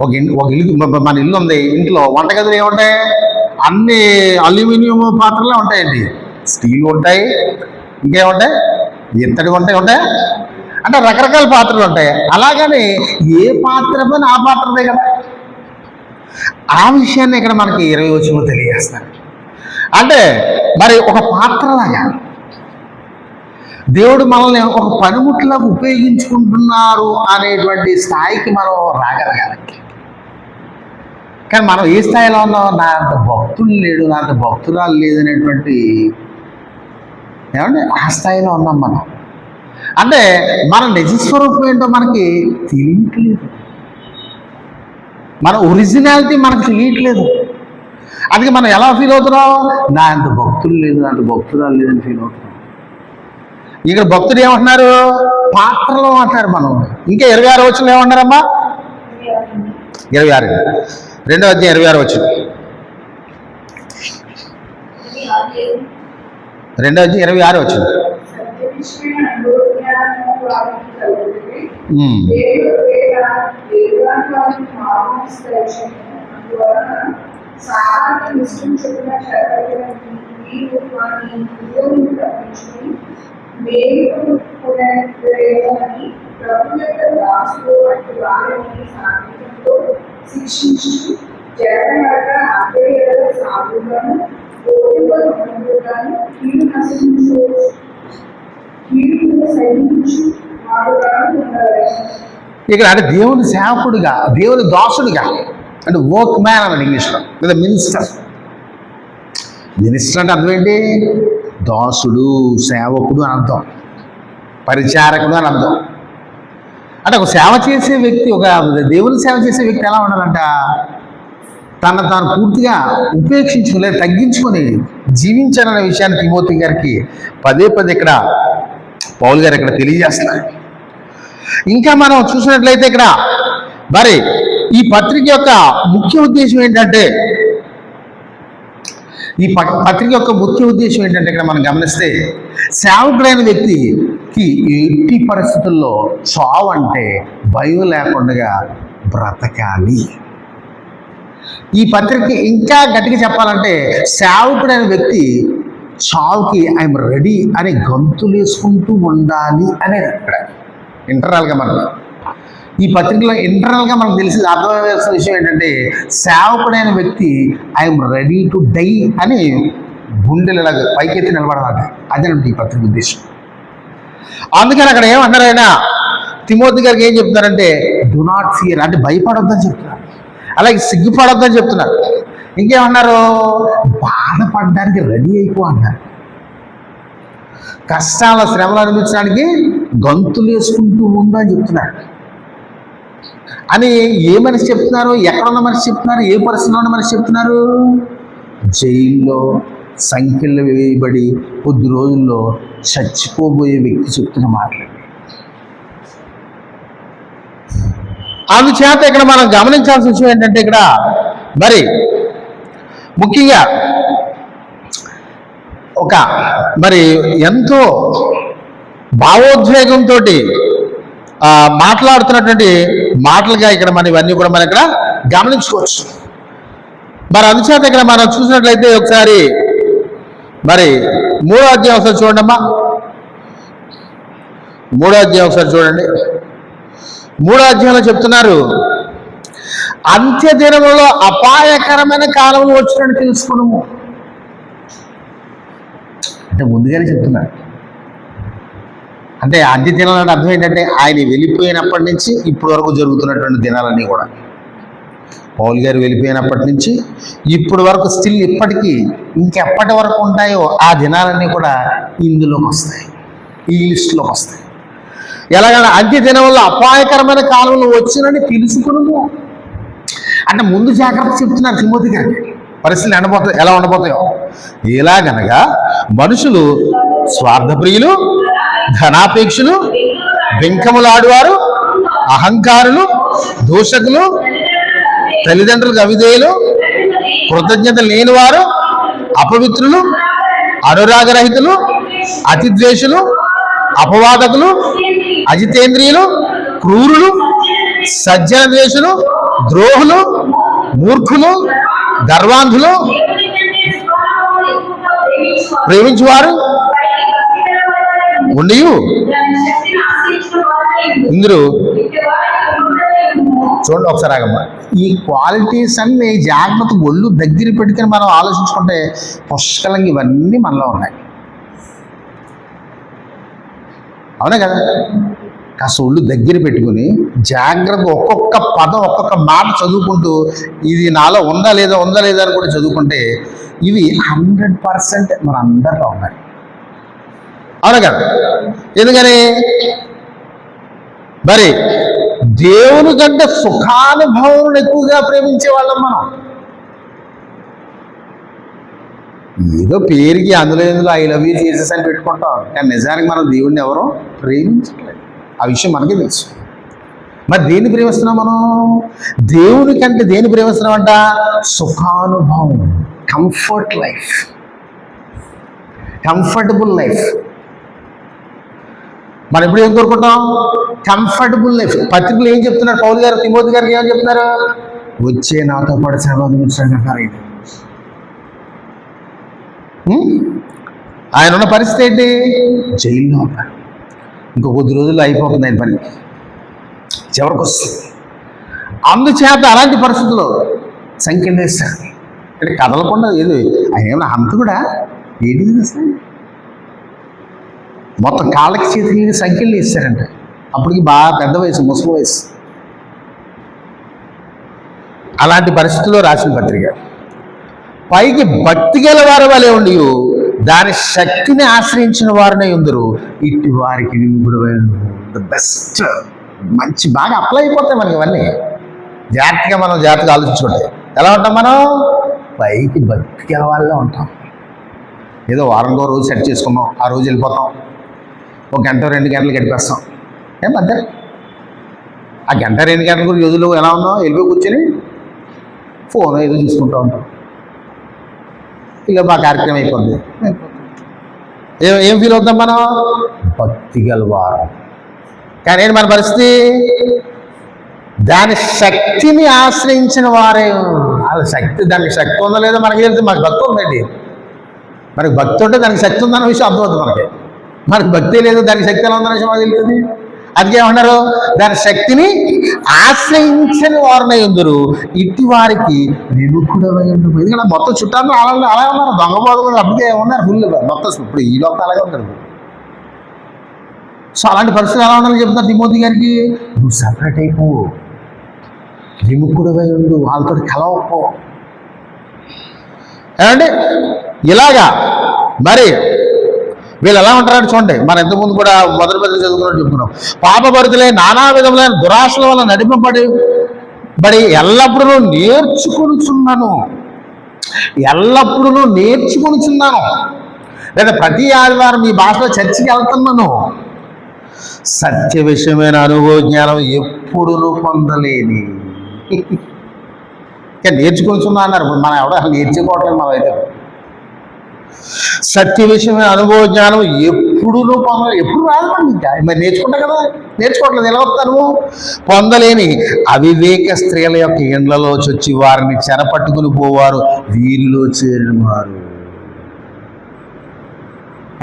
ఒక ఇల్లు, మన ఇల్లు ఉంది, ఇంట్లో వంటగదులు ఏముంటాయి, అన్ని అల్యూమినియం పాత్రలే ఉంటాయండి. స్టీల్ ఉంటాయి, ఇంకేముంటాయి, ఇత్తడి ఉంటాయి, అంటే రకరకాల పాత్రలు ఉంటాయి. అలాగని ఏ పాత్ర పని ఆ పాత్రదే కదా. ఆ విషయాన్ని ఇక్కడ మనకి 20 వచనంలో తెలియజేస్తారు. అంటే మరి ఒక పాత్రలాగా దేవుడు మనల్ని ఒక పనిముట్లకు ఉపయోగించుకుంటున్నారు అనేటువంటి స్థాయికి మనం రాగలగాలి. కానీ మనం ఏ స్థాయిలో ఉన్నాం, నా అంత భక్తులు లేడు, నా అంత భక్తురాలు లేదనేటువంటి ఏమంటే ఆ స్థాయిలో ఉన్నాం మనం. అంటే మన నిజస్వరూపం ఏంటో మనకి తెలియట్లేదు, మన ఒరిజినాలిటీ మనకు తెలియట్లేదు. అందుకే మనం ఎలా ఫీల్ అవుతున్నాం, నా అంత భక్తులు లేదు, నా అంత భక్తురాలు లేదని ఫీల్ అవుతున్నాం. ఇక్కడ భక్తుడు ఏమంటున్నారు, పాత్రలో అంటారు మనం. ఇంకా 26 వచనంలో ఏమంటారమ్మా, 26, 2వ అధ్యాయం 26 వచనం, 2వ అధ్యాయం 26 వచనం. ఇక్కడ అంటే దేవుని సేవకుడిగా, దేవుని దాసుడిగా, అంటే వర్క్ మ్యాన్ అని ఇంగ్లీష్లో, లేదా మినిస్టర్. మినిస్టర్ అంటే అర్థం ఏంటి, దాసుడు, సేవకుడు అని అర్థం, పరిచారకుడు అని అర్థం. అంటే ఒక సేవ చేసే వ్యక్తి, ఒక దేవుని సేవ చేసే వ్యక్తి ఎలా ఉండాలంట, తాను పూర్తిగా ఉపేక్షించుకోలేదు, తగ్గించుకొని జీవించాలనే విషయాన్ని తిమోతి గారికి పదే ఇక్కడ పౌలు గారు ఇక్కడ తెలియజేస్తున్నారు. ఇంకా మనం చూసినట్లయితే ఇక్కడ మరి ఈ పత్రిక యొక్క ముఖ్య ఉద్దేశం ఏంటంటే, ఇక్కడ మనం గమనిస్తే, సేవకుడైన వ్యక్తికి ఎట్టి పరిస్థితుల్లో చావు అంటే భయం లేకుండా బ్రతకాలి. ఈ పత్రిక ఇంకా గట్టిగా చెప్పాలంటే, సేవకుడైన వ్యక్తి చావుకి ఐఎమ్ రెడీ అని గంతులు వేసుకుంటూ ఉండాలి అనేది అక్కడ ఇంటర్నల్గా మనకు, ఈ పత్రికలో ఇంటర్నల్గా మనకు తెలిసి అర్థమయ్యాల్సిన విషయం ఏంటంటే, సేవకుడైన వ్యక్తి ఐఎమ్ రెడీ టు డై అని గుండెలలాగా పైకెత్తి నిలబడాలి. అదేనండి ఈ పత్రిక ఉద్దేశం. అందుకని అక్కడ ఏమన్నారు, ఆయన తిమోతి గారికి ఏం చెప్తున్నారంటే, డు నాట్ ఫియర్, అంటే భయపడొద్దని చెప్తున్నారు, అలాగే సిగ్గుపడొద్దని చెప్తున్నారు. ఇంకేమన్నారు, బాధపడడానికి రెడీ అయిపో అన్నారు. కష్టాల శ్రమలు అనిపించడానికి గంతులు వేసుకుంటూ ఉందని చెప్తున్నారు. అని ఏ మనిషి చెప్తున్నారు, ఎక్కడున్న మనిషి చెప్తున్నారు, ఏ పరిస్థితిలో ఉన్న మనిషి చెప్తున్నారు, జైల్లో సంఖ్యలు వేయబడి కొద్ది రోజుల్లో చచ్చిపోబోయే వ్యక్తి చెప్తున్న మాటలు. అందుచేత ఇక్కడ మనం గమనించాల్సిన విషయం ఏంటంటే, ఇక్కడ మరి ముఖ్యంగా ఒక మరి ఎంతో భావోద్వేగంతో మాట్లాడుతున్నటువంటి మాటలుగా ఇక్కడ మనం ఇవన్నీ కూడా మనం ఇక్కడ గమనించుకోవచ్చు. మరి అందుచేత ఇక్కడ మనం చూసినట్లయితే ఒకసారి మరి 3వ అధ్యాయం ఒకసారి చూడండి అమ్మా, 3వ అధ్యాయం ఒకసారి చూడండి. 3వ అధ్యాయంలో చెప్తున్నారు, అంత్యదినములో అపాయకరమైన కాలంలో వచ్చినట్టు తెలుసుకున్నాము. అంటే ముందుగానే చెప్తున్నారు. అంటే అంత్యదినాలు అంటే అర్థం ఏంటంటే, ఆయన వెళ్ళిపోయినప్పటి నుంచి ఇప్పటి వరకు జరుగుతున్నటువంటి దినాలన్నీ కూడా, పౌలు గారు వెళ్ళిపోయినప్పటి నుంచి ఇప్పటి వరకు స్టిల్ ఇప్పటికీ ఇంకెప్పటి వరకు ఉంటాయో ఆ దినాలన్నీ కూడా ఇందులోకి వస్తాయి, ఈ లిస్టులోకి వస్తాయి. ఎలాగైనా అంత్యదినంలో అపాయకరమైన కాలంలో వచ్చినని తెలుసుకున్నాము. అంటే ముందు జాగ్రత్త చెప్తున్నారు తిమోతి గారికి, పరిస్థితులు ఎలా ఉండబోతాయో. ఎలాగనగా మనుషులు స్వార్థప్రియులు, ధనాపేక్షులు, బెంకములాడువారు, అహంకారులు, దూషకులు, తల్లిదండ్రులకు అవిధేయులు, కృతజ్ఞత లేని వారు అపవిత్రులు, అనురాగరహితులు, అతిద్వేషులు, అపవాదకులు, అజితేంద్రియులు, క్రూరులు, సజ్జన ద్వేషులు, ద్రోహులు, మూర్ఖులు, గర్వాంధులు, ప్రేమించువారు ఉండి ఇందులో చూడండి ఒకసారి ఆగమ్మా. ఈ క్వాలిటీస్ అన్ని జాగ్రత్త ఒళ్ళు దగ్గర పెట్టుకుని మనం ఆలోచించుకుంటే పుష్కలంగా ఇవన్నీ మనలో ఉన్నాయి. అవునా కదా? కాస్త ఒళ్ళు దగ్గర పెట్టుకుని జాగ్రత్త ఒక్కొక్క పదం ఒక్కొక్క మాట చదువుకుంటూ ఇది నాలో ఉందా లేదా అని కూడా చదువుకుంటే ఇవి 100% మన అందరిలో ఉన్నాయి. అవునా కదా? ఎందుకని మరి దేవుని కంటే సుఖానుభవం ఎక్కువగా ప్రేమించే వాళ్ళం మనం. ఏదో పేరుకి అందులో ఐ లవ్ యూ జీసస్ అని పెట్టుకుంటాం, కానీ నిజానికి మనం దేవుడిని ఎవరో ప్రేమించట్లేదు. ఆ విషయం మనకే తెలుసు. మరి దేన్ని ప్రేమిస్తున్నాం మనం? దేవుని కంటే దేన్ని ప్రేమిస్తున్నాం అంట? సుఖానుభవం, కంఫర్ట్ లైఫ్, కంఫర్టబుల్ లైఫ్. మనం ఎప్పుడు ఏం కోరుకుంటాం? Comfortable life. పత్రికలు ఏం చెప్తున్నారు? పౌలు గారు తిమోతి గారికి ఏమని చెప్తున్నారు? వచ్చే నాతో పాటు శ్రమ అనుభవించడానికి. ఆయన ఉన్న పరిస్థితి ఏంటి? జైల్లో ఉన్నారు. ఇంకో కొద్ది రోజుల్లో అయిపోతుంది ఆయన పని, చివరికి వస్తుంది. అందుచేత అలాంటి పరిస్థితుల్లో సంఖ్యలు వేస్తారు. అంటే కదలకుండా ఏదో ఆయన ఏమైనా హంత కూడా ఏంటి తెలుస్తుంది, మొత్తం కాళ్ళకి చేతికి సంఖ్యలు వేస్తారంట. అప్పటికి బాగా పెద్ద వయసు, ముసలి వయసు. అలాంటి పరిస్థితుల్లో రాసిన పత్రిక. పైకి భక్తి గల వారి వలె ఉండి దాని శక్తిని ఆశ్రయించిన వారినే ఉందరు, ఇటు వారికి ద బెస్ట్. మంచి బాగా అప్లై అయిపోతాయి మనకి ఇవన్నీ. జాగ్రత్తగా ఆలోచించుకుంటే ఎలా ఉంటాం మనం? పైకి భక్తి గల వాళ్ళే ఉంటాం. ఏదో వారంలో రోజు సెట్ చేసుకున్నాం, ఆ రోజు వెళ్ళిపోతాం, ఒక గంట 2 గంటలు గడిపేస్తాం. ఏమంతే ఆ గంట 2 గంటల కూడా రోజుల్లో ఎలా ఉన్నాం? వెళ్ళిపోయి కూర్చొని ఫోన్ ఏదో చూసుకుంటూ ఉంటాం. ఇలా మా కార్యక్రమం అయిపోద్ది. ఏం ఫీల్ అవుతాం మనం? భక్తి గలవారు. కానీ ఏంటి మన పరిస్థితి? దాని శక్తిని ఆశ్రయించిన వారే. వాళ్ళ శక్తి, దానికి శక్తి ఉందో లేదో మనకి తెలిసి, మాకు భక్తి ఉందండి. మనకి భక్తి ఉంటే దానికి శక్తి ఉందన్న విషయం అర్థమవుతుంది. మనకి భక్తి లేదు, దానికి శక్తి ఎలా ఉందన్న విషయం మనకు తెలుస్తుంది. అందుకే ఏమన్నారు? దాని శక్తిని ఆశ్రయించని వారినై ఉందరు, ఇటు వారికి విముఖుడమై ఉండు. ఎందుకంటే మొత్తం చుట్టాలు అలా ఉన్నారు, దొంగ బోధకులు అప్పటికే ఉన్నారు ఫుల్ మొత్తం. ఇప్పుడు ఈ లోపల అలాగే ఉంటారు. సో అలాంటి పరిస్థితులు ఎలా ఉండాలని చెప్తారు తిమోతి గారికి. నువ్వు సపరేట్ అయిపో, విముఖుడమై ఉండు, వాళ్ళతో కలవపో. ఏమంటే ఇలాగా మరి వీళ్ళు ఎలా ఉంటారని చూడండి. మనం ఎంతకుముందు కూడా మొదటి చదువుకున్నట్టు చెప్పుకున్నాం. పాపభరితులై నానా విధములైన దురాశల వల్ల నడిపబడి ఎల్లప్పుడూ నేర్చుకొనుచున్నాను, లేదా ప్రతి ఆదివారం ఈ భాషలో చర్చికి వెళ్తున్నాను. సత్య విషయమైన అనుభవ జ్ఞానం ఎప్పుడూ పొందలేని. ఇంకా నేర్చుకొనుచున్నా అన్నారు. మనం ఎవడో నేర్చుకోవట్లేదు. మనం అయితే సత్య విషయమైన అనుభవ జ్ఞానం ఎప్పుడు పొందలేదు. ఎప్పుడు రాదు మనం. ఇంకా మరి నేర్చుకుంటాం కదా, నేర్చుకోవట్లేదు. ఎలా వస్తారు? పొందలేని అవివేక స్త్రీల యొక్క ఇండ్లలో చొచ్చి వారిని చెరపట్టుకుని పోవారు, వీరిలో చేరిన వారు.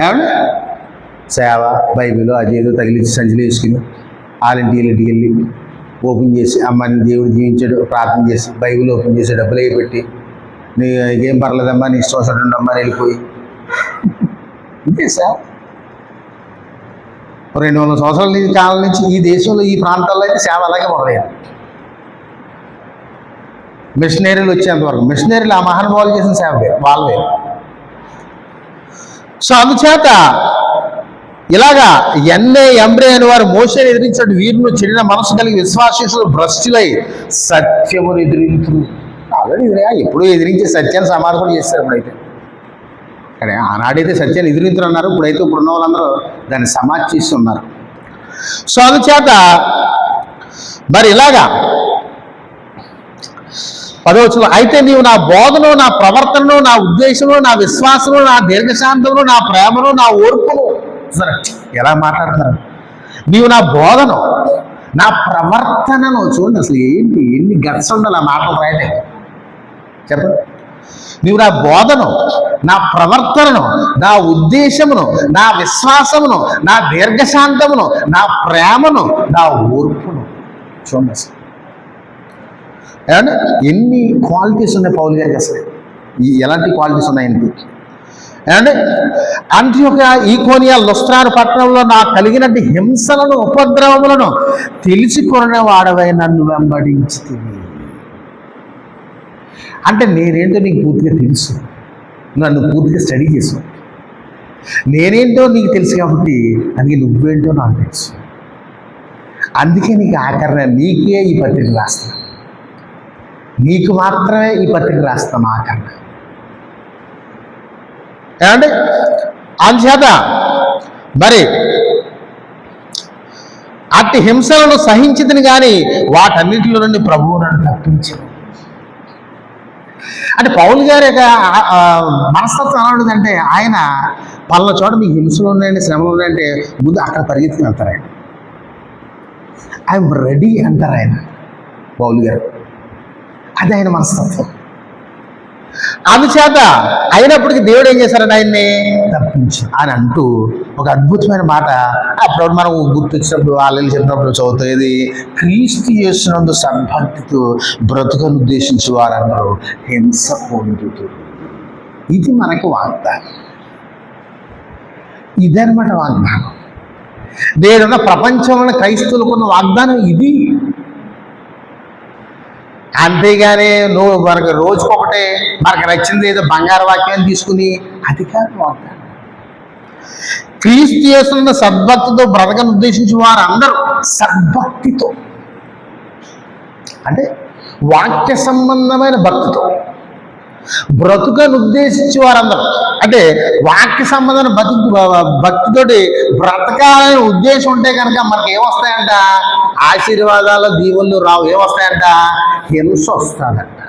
ఏమండి? సేవ, బైబిల్ అదేదో తగిలించి సంచిలో వేసుకుని వాళ్ళింటికి వెళ్ళి ఓపెన్ చేసి అమ్మని దేవుడు జీవించాడు ప్రార్థన చేసి బైబిల్ ఓపెన్ చేసి డబ్బులు అవి పెట్టి నీకేం పర్లేదమ్మా, నీ ఇష్టం ఉండమ్మా అని వెళ్ళిపోయి ఇంతే సార్. 200 సంవత్సరాల కాలం నుంచి ఈ దేశంలో ఈ ప్రాంతాల్లో అయితే సేవ అలాగే మొదలయ్యారు. మిషనరీలు వచ్చేంతవరకు మిషనరీలు ఆ మహానుభావులు చేసిన సేవ వాళ్ళే. సో అందుచేత ఇలాగా ఎంబ్రే అని వారు మోషేని ఎదిరించాడు. వీరిని చెడిన మనసు కలిగి విశ్వాసీసులు భ్రష్టులై సత్యమును ఎదిరించు. ఆల్రెడీ ఎప్పుడూ ఎదిరించే సత్యాన్ని సమాధానం చేస్తారు. ఇప్పుడైతే అక్కడ ఆనాడైతే సత్యాన్ని ఎదిరించున్నారు, ఇప్పుడున్న వాళ్ళందరూ దాన్ని సమాధి చేస్తున్నారు. సో అందుచేత మరి ఇలాగా 10వ అయితే నీవు నా బోధను, నా ప్రవర్తనను, నా ఉద్దేశమును, నా విశ్వాసము, నా దీర్ఘశాంతమును, నా ప్రేమను, నా ఓర్పును. సరే, ఎలా మాట్లాడుతున్నారు? నీవు నా బోధను, నా ప్రవర్తనను. చూడండి అసలు ఏంటి, ఎన్ని గట్స్ ఉండాలి ఆ మాటలు రాయటే. చెప్పండి. నీవు నా బోధను, నా ప్రవర్తనను, నా ఉద్దేశమును, నా విశ్వాసమును, నా దీర్ఘశాంతమును, నా ప్రేమను, నా ఓర్పును. చూడండి అసలు ఏమంటే ఎన్ని క్వాలిటీస్ ఉన్నాయి పౌలు గారికి. అసలు ఎలాంటి క్వాలిటీస్ ఉన్నాయండి ఏమంటే అంత్యోక్య, ఈకోనియా, లుస్త్రాను పట్టణంలో నాకు కలిగినట్టు హింసలను, ఉపద్రవములను తెలుసుకొనే వాడవై నన్ను వెంబడించితివి. అంటే నేనేంటో నీకు పూర్తిగా తెలుసు, నన్ను పూర్తిగా స్టడీ చేసావు. నేనేంటో నీకు తెలుసు కాబట్టి అందుకే నువ్వేంటో నాకు తెలుసు. అందుకే నీకు ఆఖరణ నీకే ఈ పత్రిక రాస్తా, నీకు మాత్రమే ఈ పత్రిక రాస్తాం ఆఖరణ. ఏమంటే అందుచేత మరి అట్టి హింసలను సహించితిని కానీ వాటన్నిటిలో నుండి ప్రభువు నన్ను తప్పించాను. అంటే పౌలు గారి యొక్క మనస్తత్వం ఎలా ఉంటుందంటే, ఆయన పలానా చోట మీకు హింసలు ఉన్నాయండి, శ్రమలు ఉన్నాయంటే ముందు అక్కడ పరిగెత్తుకుని వెళ్తారు ఆయన. ఐఎమ్ రెడీ అంటారు ఆయన పౌలు గారు. అది ఆయన మనస్తత్వం. అందుచేత అయినప్పటికీ దేవుడు ఏం చేశారని ఆయన్ని తప్పించారు అని అంటూ ఒక అద్భుతమైన మాట అప్పుడు మనం గుర్తొచ్చినప్పుడు వాళ్ళు చెప్పినప్పుడు చదువుతుంది, క్రీస్తు యేసునందు సద్భక్తితో బ్రతుకను ఉద్దేశించి వారందరూ హింస పొందుతారు. ఇది మనకు వాగ్దానం. ఇదనమాట వాగ్దానం. నేనున్న ప్రపంచంలో క్రైస్తవులకున్న వాగ్దానం ఇది. అంతేగాని నువ్వు మనకు రోజుకొకటే మనకు నచ్చింది ఏదో బంగారు వాక్యాన్ని తీసుకుని అది కాదు వాగ్దానం. క్రీస్తు యేసున్న సద్భక్తితో బ్రతకను ఉద్దేశించి వారు అందరూ సద్భక్తితో అంటే వాక్య సంబంధమైన భక్తితో బ్రతుకను ఉద్దేశించి వారందరూ అంటే వాక్య సంబంధమైన భక్తితోటి బ్రతకాలనే ఉద్దేశం ఉంటే కనుక మనకి ఏమొస్తాయంట? ఆశీర్వాదాలు, దీవులు రావు. ఏమొస్తాయంట? హింస వస్తాడంట.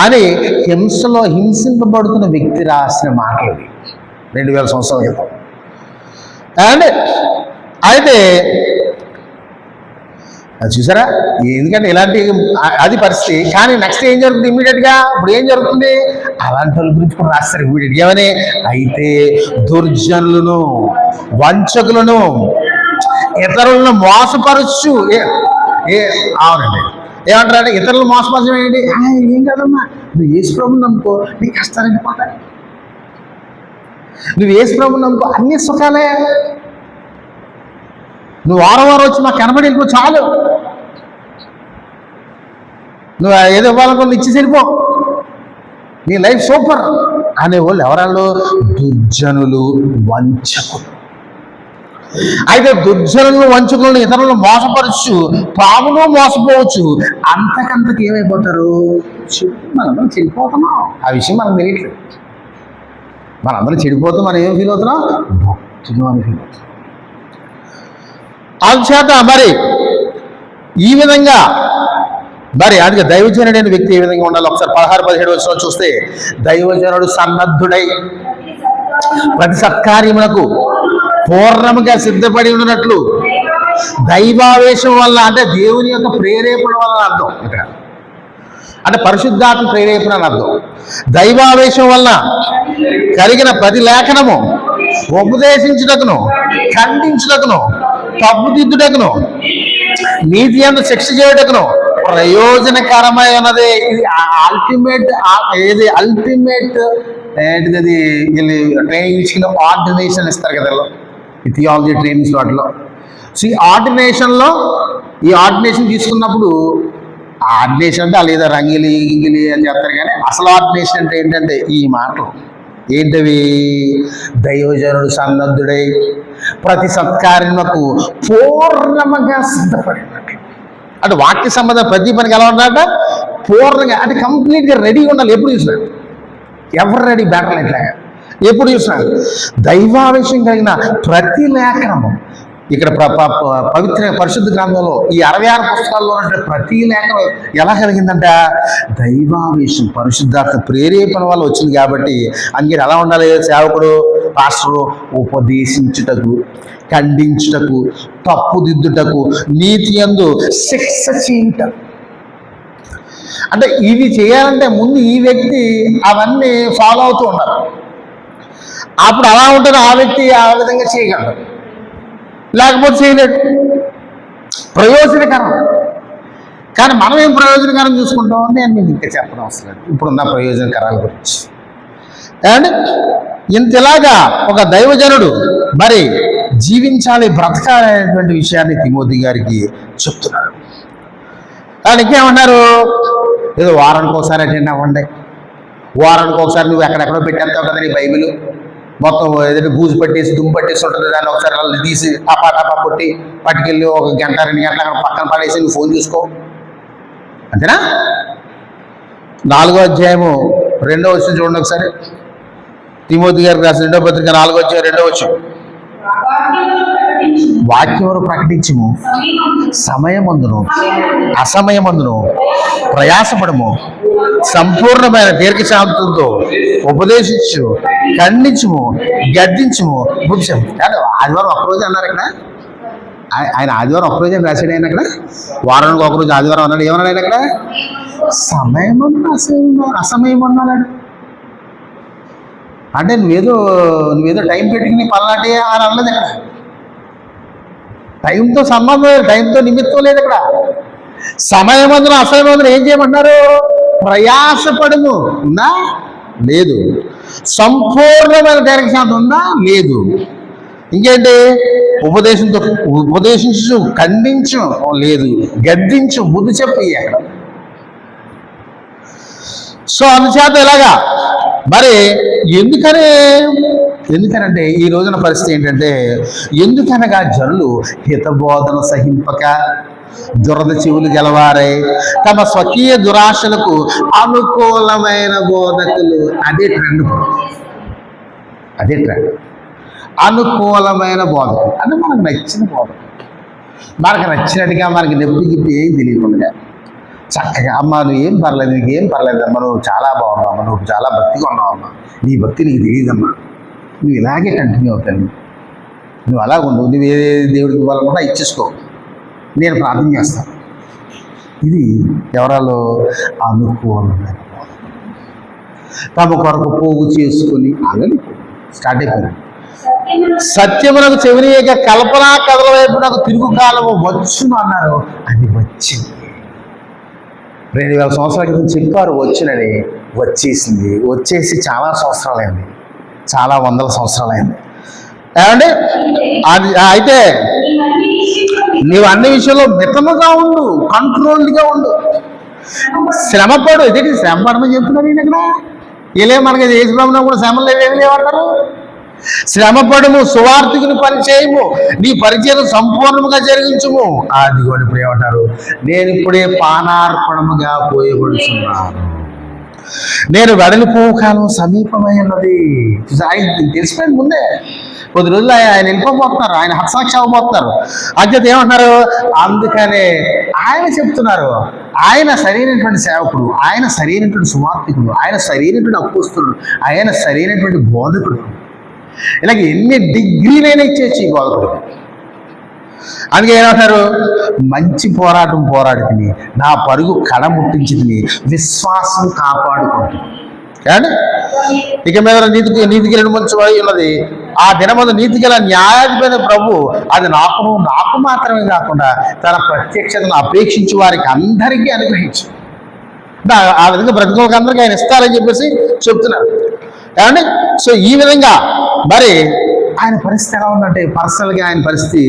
అని హింసలో హింసింపబడుతున్న వ్యక్తి రాసిన మాటలు 2000 సంవత్సరాల క్రితం. అండ్ అయితే చూసారా, ఎందుకంటే ఇలాంటి అది పరిస్థితి. కానీ నెక్స్ట్ ఏం జరుగుతుంది? ఇమీడియట్గా ఇప్పుడు ఏం జరుగుతుంది? అలాంటి వాళ్ళ గురించి కూడా రాస్తారు ఇమీడియట్గా. ఏమని? అయితే దుర్జనులను, వంచకులను, ఇతరులను మోసపరచు. అవునండి, ఏమంటారంటే ఇతరులను మోసపరచడం ఏంటి? ఏం కాదమ్మా, నువ్వు యేసు ప్రభువుని నమ్ముకో, నీ కష్టాలు వెళ్ళిపోతాయి. నువ్వు యేసు ప్రభువుని నమ్ముకో, అన్ని సుఖాలే. నువ్వు వారం వచ్చి మాకు కనబడి వెళ్ళిపో చాలు. నువ్వు ఏదో ఇవ్వాలనుకో ఇచ్చి సరిపో, నీ లైఫ్ సూపర్ అనేవాళ్ళు ఎవరాళ్ళు? దుర్జనులు, వంచకులు. అయితే దుర్జనులను, వంచకులను, ఇతరులను మోసపరచు, పామును మోసపోవచ్చు. అంతకంతకు ఏమైపోతారు? మనందరం చెడిపోతున్నాం. ఆ విషయం మనకు తెలియట్లేదు. మనందరం చెడిపోతాం. మనం ఏం ఫీల్ అవుతున్నాం? భక్తులు అని ఫీల్ అవుతున్నాం. అందుచేత మరి ఈ విధంగా మరి అందుకే దైవజనుడైన వ్యక్తి ఏ విధంగా ఉండాలి? ఒకసారి 16-17 వచనం చూస్తే, దైవజనుడు సన్నద్ధుడై ప్రతి సత్కార్యములకు పూర్ణముగా సిద్ధపడి ఉన్నట్లు దైవావేశం వల్ల, అంటే దేవుని యొక్క ప్రేరేపణ వల్ల అర్థం ఇక్కడ, అంటే పరిశుద్ధాత్మ ప్రేరేపణ అని అర్థం. దైవావేశం వల్ల కలిగిన ప్రతి లేఖనము ఉపదేశించుటకును, ఖండించుటకును, తప్పుదిద్దుటకును, నీతి యందు శిక్ష చేయుటకును ప్రయోజనకరమై ఉన్నది. ఇది అల్టిమేట్ ఏంటిది? అది వీళ్ళు ట్రైనింగ్ ఇచ్చిన ఆర్డినేషన్ ఇస్తారు కదా ఈ థియాలజీ ట్రైనింగ్స్ వాటిలో. సో ఈ ఆర్డినేషన్ తీసుకున్నప్పుడు, ఆర్డినేషన్ అంటే వాళ్ళు ఏదో రంగిలి గింగిలి అని చెప్తారు, కానీ అసలు ఆర్డినేషన్ అంటే ఏంటంటే ఈ మాటలు ఏంటవి? దైవజనుడు సన్నద్ధుడై ప్రతి సత్కార్యములకు పూర్ణముగా సిద్ధపడినట్లు. అంటే వాక్య సంబంధం ప్రతి పనికి ఎలా ఉండాలంట? పూర్ణంగా, అంటే కంప్లీట్గా రెడీగా ఉండాలి. ఎప్పుడు చూసినా ఎవరు రెడీ? బ్యాటరీ ఇట్లాగా ఎప్పుడు చూసినా దైవావేశం కలిగిన ప్రతి లేఖనము ఇక్కడ పవిత్ర పరిశుద్ధ గ్రంథంలో ఈ 66 పుస్తకాల్లో ఉన్న ప్రతి లేఖనం ఎలా కలిగిందంట? దైవావేశం, పరిశుద్ధాత్మ ప్రేరేపణ వల్ల వచ్చింది. కాబట్టి అందుకే ఎలా ఉండాలి సేవకుడు, పాస్టరు? ఉపదేశించుటకు, ఖండించుటకు, తప్పుదిద్దుటకు, నీతి యందు శిక్ష చేయుట. అంటే ఇవి చేయాలంటే ముందు ఈ వ్యక్తి అవన్నీ ఫాలో అవుతూ ఉండాలి. అప్పుడు అలా ఉంటుంది, ఆ వ్యక్తి ఆ విధంగా చేయగలడు, లేకపోతే చేయలేడు. ప్రయోజనకరం. కానీ మనం ఏం ప్రయోజనకరం చూసుకుంటాం? నేను మీకు ఇంకా చెప్పడం అవసరం లేదు ఇప్పుడున్న ప్రయోజనకరాల గురించి. అండ్ ఇంతలాగా ఒక దైవజనుడు మరి జీవించాలి, బ్రతకాలనేటువంటి విషయాన్ని తిమోతి గారికి చెప్తున్నారు. అండ్ ఇంకేమన్నారు? ఏదో వారానికి ఒకసారి అటెండ్ అవ్వండి, వారానికి ఒకసారి నువ్వు ఎక్కడెక్కడో పెట్టేస్తావు కదా నీ బైబిల్, మొత్తం ఏదైనా బూజు పట్టేసి దుమ్ము పట్టేసి ఉంటుంది, దాన్ని ఒకసారి అలా తీసి టపా కొట్టి పట్టుకెళ్ళి 1 గంట 2 గంటలు అక్కడ పక్కన పడేసి నువ్వు ఫోన్ చూసుకో, అంతేనా? 4వ అధ్యాయము 2వ వచనం చూడండి ఒకసారి. తిమోతి గారికి రాసిన 2వ పత్రిక 4వ అధ్యాయం 2వ వచనం. వాక్యమును ప్రకటించుము, సమయమందును అసమయమందును ప్రయాసపడము, సంపూర్ణమైన దీర్ఘశాంతంతో ఉపదేశించు, ఖండించుము, గద్దించుము, బుద్ధిం. కానీ ఆదివారం ఒక్కరోజు అన్నారు ఇక్కడ. ఆయన ఆదివారం ఒక్కరోజు అని రాశాడు. ఆయన అక్కడ వారానికి ఒకరోజు ఆదివారం అన్నాడు. ఏమన్నాడు ఆయన అక్కడ? సమయమన్నా అసమయమన్నాడు. అంటే నువ్వేదో టైం పెట్టుకుని పల్నాటి అని అనలేదు ఇక్కడ. టైంతో సంబంధం లేదు, టైంతో నిమిత్తం లేదు ఇక్కడ. సమయమందున అసమయమందున ఏం చేయమంటున్నారు? ప్రయాసపడము ఉందా? లేదు. సంపూర్ణమైన దీర్ఘశాంతం ఉందా? లేదు. ఇంకేంటి? ఉపదేశించు, ఖండించు, లేదు. గద్దించు, బుద్ధి చెప్పి అక్కడ. సో అందుచేత ఇలాగా మరి ఎందుకనంటే ఈ రోజున పరిస్థితి ఏంటంటే, ఎందుకనగా జనులు హితబోధన సహింపక దురద చెవులు గెలవారై తమ స్వకీయ దురాశలకు అనుకూలమైన బోధకులు. అదే ట్రెండ్. అనుకూలమైన బోధకులు అంటే మనకు నచ్చిన బోధకులు, మనకు నచ్చినట్టుగా, మనకి నొప్పి గిప్పి ఏం తెలియకుండా చక్కగా, అమ్మ నువ్వు ఏం పర్లేదు, నీకేం పర్లేదు అమ్మ, నువ్వు చాలా బాగున్నావు, నువ్వు చాలా భక్తిగా ఉన్నావమ్మా, నీ భక్తి నీకు తెలియదమ్మా, నువ్వు ఇలాగే కంటిన్యూ అవుతాను, నువ్వు అలా ఉండు, నువ్వు ఏ దేవుడికి ఇవ్వాలనుకున్నా ఇచ్చేసుకో, నేను ప్రార్థన చేస్తాను. ఇది ఎవరాలో? అనుకూలమైన తమ కొరకు పోగు చేసుకుని ఆగలి స్టార్ట్ అయిపోయింది. సత్యమునకు చెవినీయక కల్పనా కథల వైపు నాకు తిరుగు కాలము వచ్చును అన్నారు. అది వచ్చింది. 2000 సంవత్సరాల క్రితం చెప్పారు వచ్చినని, వచ్చేసింది. వచ్చేసి చాలా సంవత్సరాలైంది, చాలా వందల సంవత్సరాలైంది. ఏమండి? అది అయితే నీవు అన్ని విషయంలో మితముగా ఉండు, కంట్రోల్డ్గా ఉండు, శ్రమపడు. ఇదేంటి శ్రమ పడమని చెప్తున్నారు ఈయన ఇక్కడ. ఇలే మనకి యేసుప్రభువులో కూడా శ్రమలు ఏమి లేవంటారు. శ్రమపడము, సువార్తికుని పరిచయము, నీ పరిచయం సంపూర్ణముగా జరిగించుము. అది కూడా ఇప్పుడు ఏమంటారు? నేను ఇప్పుడే పానార్పణముగా పోయబడుతున్నాను, నేను వెడలిపోవు కాలం సమీపమై ఉన్నది. ఆయన తెలిసిపోయింది ముందే. కొద్ది రోజులు ఆయన వెళ్ళిపోతున్నారు, ఆయన హతసాక్షి అవ్వబోతున్నారు. అంచేత ఏమంటున్నారు? అందుకనే ఆయన చెప్తున్నారు, ఆయన సరైనటువంటి సేవకుడు, ఆయన సరైనటువంటి సువార్తికుడు, ఆయన సరైనటువంటి అపోస్తలుడు, ఆయన సరైనటువంటి బోధకుడు. ఇలాగ ఎన్ని డిగ్రీలైనా ఇచ్చేసి ఈ బోధకుడు. అందుకే ఏమంటారు? మంచి పోరాటం పోరాడుతుంది, నా పరుగు కడ ముట్టించింది, విశ్వాసం కాపాడుకుంటుంది. కానీ ఇక మీద నీతికి మంచి ఉన్నది. ఆ దినమందు నీతిగల న్యాయాధిపతి ప్రభు అది నాకు మాత్రమే కాకుండా తన ప్రత్యక్షతను అపేక్షించి వారికి అందరికీ అనుగ్రహించు. ఆ విధంగా బ్రతుకులకు అందరికీ ఆయన ఇస్తారని చెప్పేసి చెప్తున్నారు. ఏమండి? సో ఈ విధంగా మరి ఆయన పరిస్థితి ఎలా ఉందంటే, పర్సనల్గా ఆయన పరిస్థితి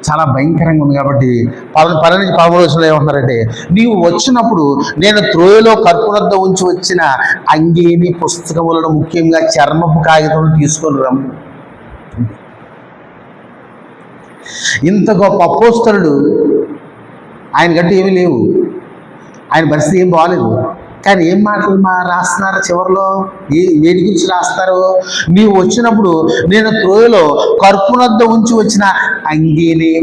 చాలా భయంకరంగా ఉంది. కాబట్టి 12-13 ఏమంటున్నారంటే, నీవు వచ్చినప్పుడు నేను త్రోయలో కర్పూరద్ద ఉంచి వచ్చిన అంగీని, పుస్తకములను, ముఖ్యంగా చర్మపు కాగితం తీసుకొని రమ్ము. ఇంత గొప్ప అపోస్తలుడు, ఆయన గట్టి ఏమీ లేవు, ఆయన పరిస్థితి ఏం బాగాలేదు. కానీ ఏం మాటలు రాస్తున్నారు చివరిలో? వేడి గురించి రాస్తారు? నీవు వచ్చినప్పుడు నేను త్రోయలో కర్పునద్ద ఉంచి వచ్చిన అంగీని,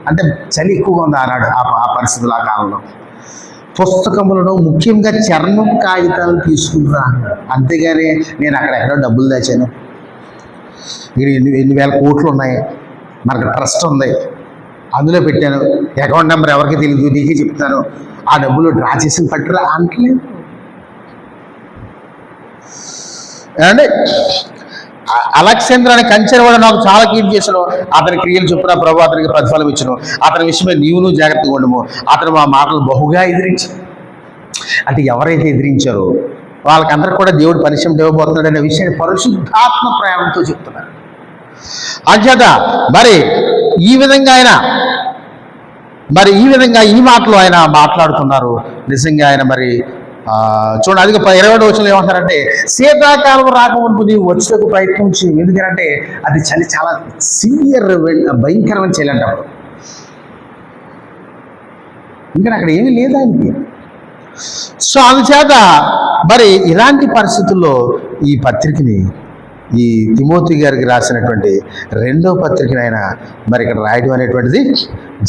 అంటే చలి ఎక్కువగా ఉంది ఆనాడు ఆ పరిస్థితులు ఆ కాలంలో. పుస్తకములను ముఖ్యంగా చర్మం కాగితాలు తీసుకుంటున్నా అన్నాడు. అంతేగాని నేను అక్కడెక్కడో డబ్బులు దాచాను, ఇక్కడ ఎన్ని వేల కోట్లు ఉన్నాయి, మనకు ట్రస్ట్ ఉంది, అందులో పెట్టాను, అకౌంట్ నెంబర్ ఎవరికి తెలియదు, నీకే చెప్తాను, ఆ డబ్బులు డ్రా చేసి పట్టురా అంటలేదు. ఏమండి, అలెగ్జాండర్ అనే కంచెర కూడా నాకు చాలా కీప్ చేశాను, అతని క్రియలు చొప్పున ప్రభు అతనికి ప్రతిఫలం ఇచ్చును, అతని విషయమే నీవును జాగ్రత్తగా ఉండము, అతను మా మాటలు బహుగా ఎదిరించాను. అంటే ఎవరైతే ఎదిరించారో వాళ్ళకందరికి కూడా దేవుడు పనిష్మెంట్ ఇవ్వబోతున్నాడు అనే విషయాన్ని పరిశుద్ధాత్మ ప్రేమతో చెప్తున్నారు. అంచేత మరి ఈ విధంగా ఈ మాటలు ఆయన మాట్లాడుతున్నారు. నిజంగా ఆయన మరి చూడండి, అది 27వ వచనంలో ఏమంటారంటే, శీతాకాలం రాకముందు నీవు వచ్చేందుకు ప్రయత్నించి, ఎందుకంటే అది చలి చాలా సివియర్ భయంకరమైన చలి అంటారు. ఇంకా అక్కడ ఏమీ లేదు ఆయనకి. సో అందుచేత మరి ఇలాంటి పరిస్థితుల్లో ఈ పత్రికని, ఈ తిమోతి గారికి రాసినటువంటి 2వ పత్రికని ఆయన మరి ఇక్కడ రాయడం అనేటువంటిది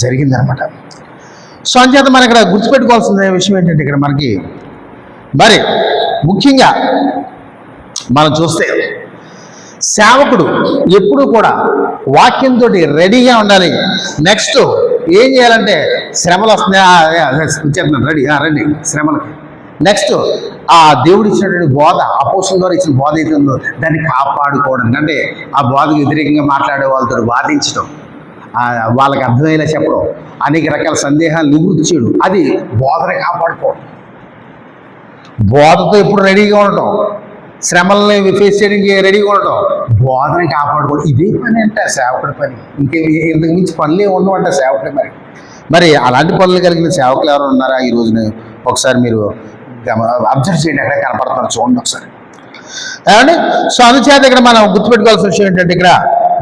జరిగిందనమాట. సో అందుచేత మనం ఇక్కడ గుర్తుపెట్టుకోవాల్సిన విషయం ఏంటంటే, ఇక్కడ మనకి మరి ముఖ్యంగా మనం చూస్తే సేవకుడు ఎప్పుడు కూడా వాక్యంతో రెడీగా ఉండాలి. నెక్స్ట్ ఏం చేయాలంటే, శ్రమలు వస్తున్నాయి, రెడీ శ్రమలకి. నెక్స్ట్ ఆ దేవుడు ఇచ్చినటువంటి బోధ, అపోస్తుల ద్వారా ఇచ్చిన బోధ అయితే ఉందో దాన్ని కాపాడుకోవడం, అంటే ఆ బోధకు వ్యతిరేకంగా మాట్లాడే వాళ్ళతో వాదించడం, వాళ్ళకి అర్థమయ్యేలా చెప్పడం, అనేక రకాల సందేహాలు నివృత్తి చేయడం, అది బోధన కాపాడుకోవడం. బోధతో ఎప్పుడు రెడీగా ఉండటం, శ్రమల్ని ఫేస్ చేయడానికి రెడీగా ఉండటం, బోధన కాపాడుకోవడం, ఇదే పని అంటే సేవకుడి పని. ఇంతకు మించి పనులే ఉండవంట సేవకుడి మరి. మరి అలాంటి పనులు కలిగిన సేవకులు ఎవరు ఉన్నారా ఈ రోజున? ఒకసారి మీరు అబ్జర్వ్ చేయండి, ఎక్కడ కనపడుతున్నారు చూడండి ఒకసారి. ఏమండి, సో అందుచేత ఇక్కడ మనం గుర్తుపెట్టుకోవాల్సిన విషయం ఏంటంటే, ఇక్కడ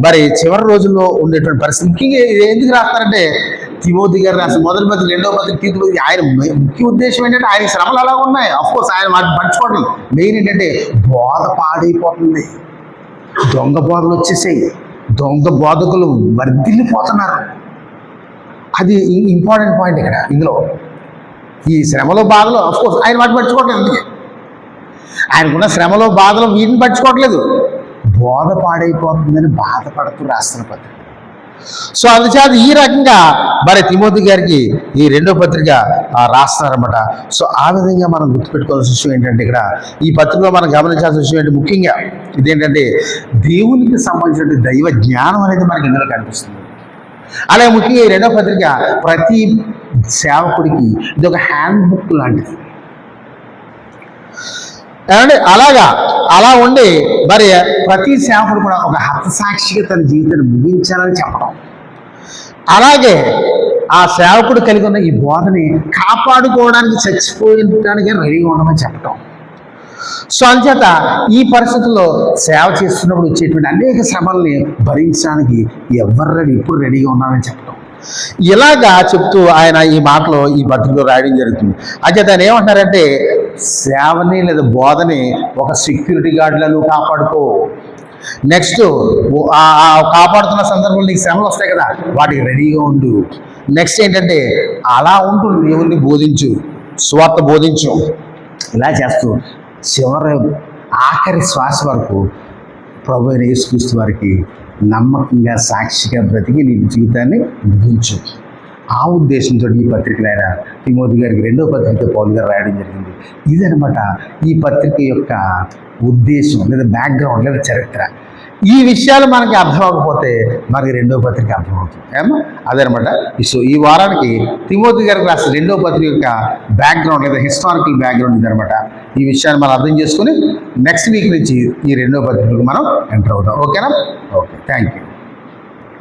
మరి చివరి రోజుల్లో ఉండేటువంటి పరిస్థితి ముఖ్యంగా ఎందుకు రాస్తారంటే, తిమోతి గారు రాసిన మొదటి పత్రిక, 2వ పత్రిక, తీతు ఆయన ముఖ్య ఉద్దేశం ఏంటంటే, ఆయన శ్రమలు అలా ఉన్నాయి. అఫ్కోర్స్ ఆయన వాటిని పంచుకోవడం. మెయిన్ ఏంటంటే బోధ పాడైపోతుంది, దొంగ బోధలు వచ్చేసాయి, దొంగ బోధకులు వర్ధిల్లిపోతున్నారు. అది ఇంపార్టెంట్ పాయింట్ ఇక్కడ. ఇందులో ఈ శ్రమలో బాధలు అఫ్కోర్స్ ఆయన వాటిని పట్టుకోవట్లేదు. అందుకే ఆయనకున్న శ్రమలో బాధలు వీటిని పట్టుకోవట్లేదు, బోధ పాడైపోతుందని బాధపడుతూ రాస్తున్న పత్రిక. సో అందుచేత ఈ రకంగా మరి తిమోతి గారికి ఈ 2వ పత్రిక రాస్తున్నారన్నమాట. సో ఆ విధంగా మనం గుర్తుపెట్టుకోవాల్సిన విషయం ఏంటంటే, ఇక్కడ ఈ పత్రికలో మనం గమనించాల్సిన విషయం ఏంటంటే, ముఖ్యంగా ఇదేంటంటే దేవునికి సంబంధించిన దైవ జ్ఞానం అనేది మనకి ఇందులో కనిపిస్తుంది. అలాగే ముఖ్యంగా ఈ 2వ పత్రిక ప్రతి సేవకుడికి ఇది ఒక హ్యాండ్ బుక్ లాంటిది. ఏమంటే అలా ఉండి మరి ప్రతి సేవకుడు కూడా ఒక హతసాక్షిగా తన జీవితాన్ని ముగించాలని చెప్పడం, అలాగే ఆ సేవకుడు కలిగి ఉన్న ఈ బోధని కాపాడుకోవడానికి చచ్చిపోయడానికి రెడీగా ఉండమని చెప్పడం. సో అంచేత ఈ పరిస్థితుల్లో సేవ చేస్తున్నప్పుడు వచ్చేటువంటి అనేక శ్రమల్ని భరించడానికి ఎప్పుడు రెడీగా ఉన్నారని చెప్పడం. ఇలాగా చెప్తూ ఆయన ఈ మాటలో ఈ పత్రికలో రాయడం జరుగుతుంది. అంచేత ఆయన ఏమంటారంటే, సేవని లేదా బోధని ఒక సెక్యూరిటీ గార్డులను కాపాడుకో. నెక్స్ట్ కాపాడుతున్న సందర్భంలో నీకు శ్రమలు వస్తాయి కదా, వాటికి రెడీగా ఉండు. నెక్స్ట్ ఏంటంటే, అలా ఉంటూ దేవుణ్ణి బోధించు, స్వార్థ బోధించు. ఇలా చేస్తూ ఆఖరి శ్వాస వరకు ప్రభు అయిన యేసుక్రీస్తు వారికి నమ్మకంగా సాక్షిగా బ్రతికి నీ జీవితాన్ని ముగించు. ఆ ఉద్దేశంతో ఈ పత్రికలు ఆయన తిమోతి గారికి 2వ పత్రిక పౌలు గారు రాయడం జరిగింది. ఇదనమాట ఈ పత్రిక యొక్క ఉద్దేశం, లేదా బ్యాక్గ్రౌండ్, లేదా చరిత్ర. ఈ విషయాలు మనకి అర్థం అవ్వకపోతే మనకి 2వ పత్రిక అర్థమవుతుంది. ఏమో అదనమాట. సో ఈ వారానికి తిమోతి గారికి రాసిన 2వ పత్రిక యొక్క బ్యాక్గ్రౌండ్, లేదా హిస్టారికల్ బ్యాక్గ్రౌండ్ ఇదనమాట. ఈ విషయాన్ని మనం అర్థం చేసుకుని నెక్స్ట్ వీక్ నుంచి ఈ 2వ పత్రికకు మనం ఎంటర్ అవుతాం. ఓకేనా? Okay, thank you.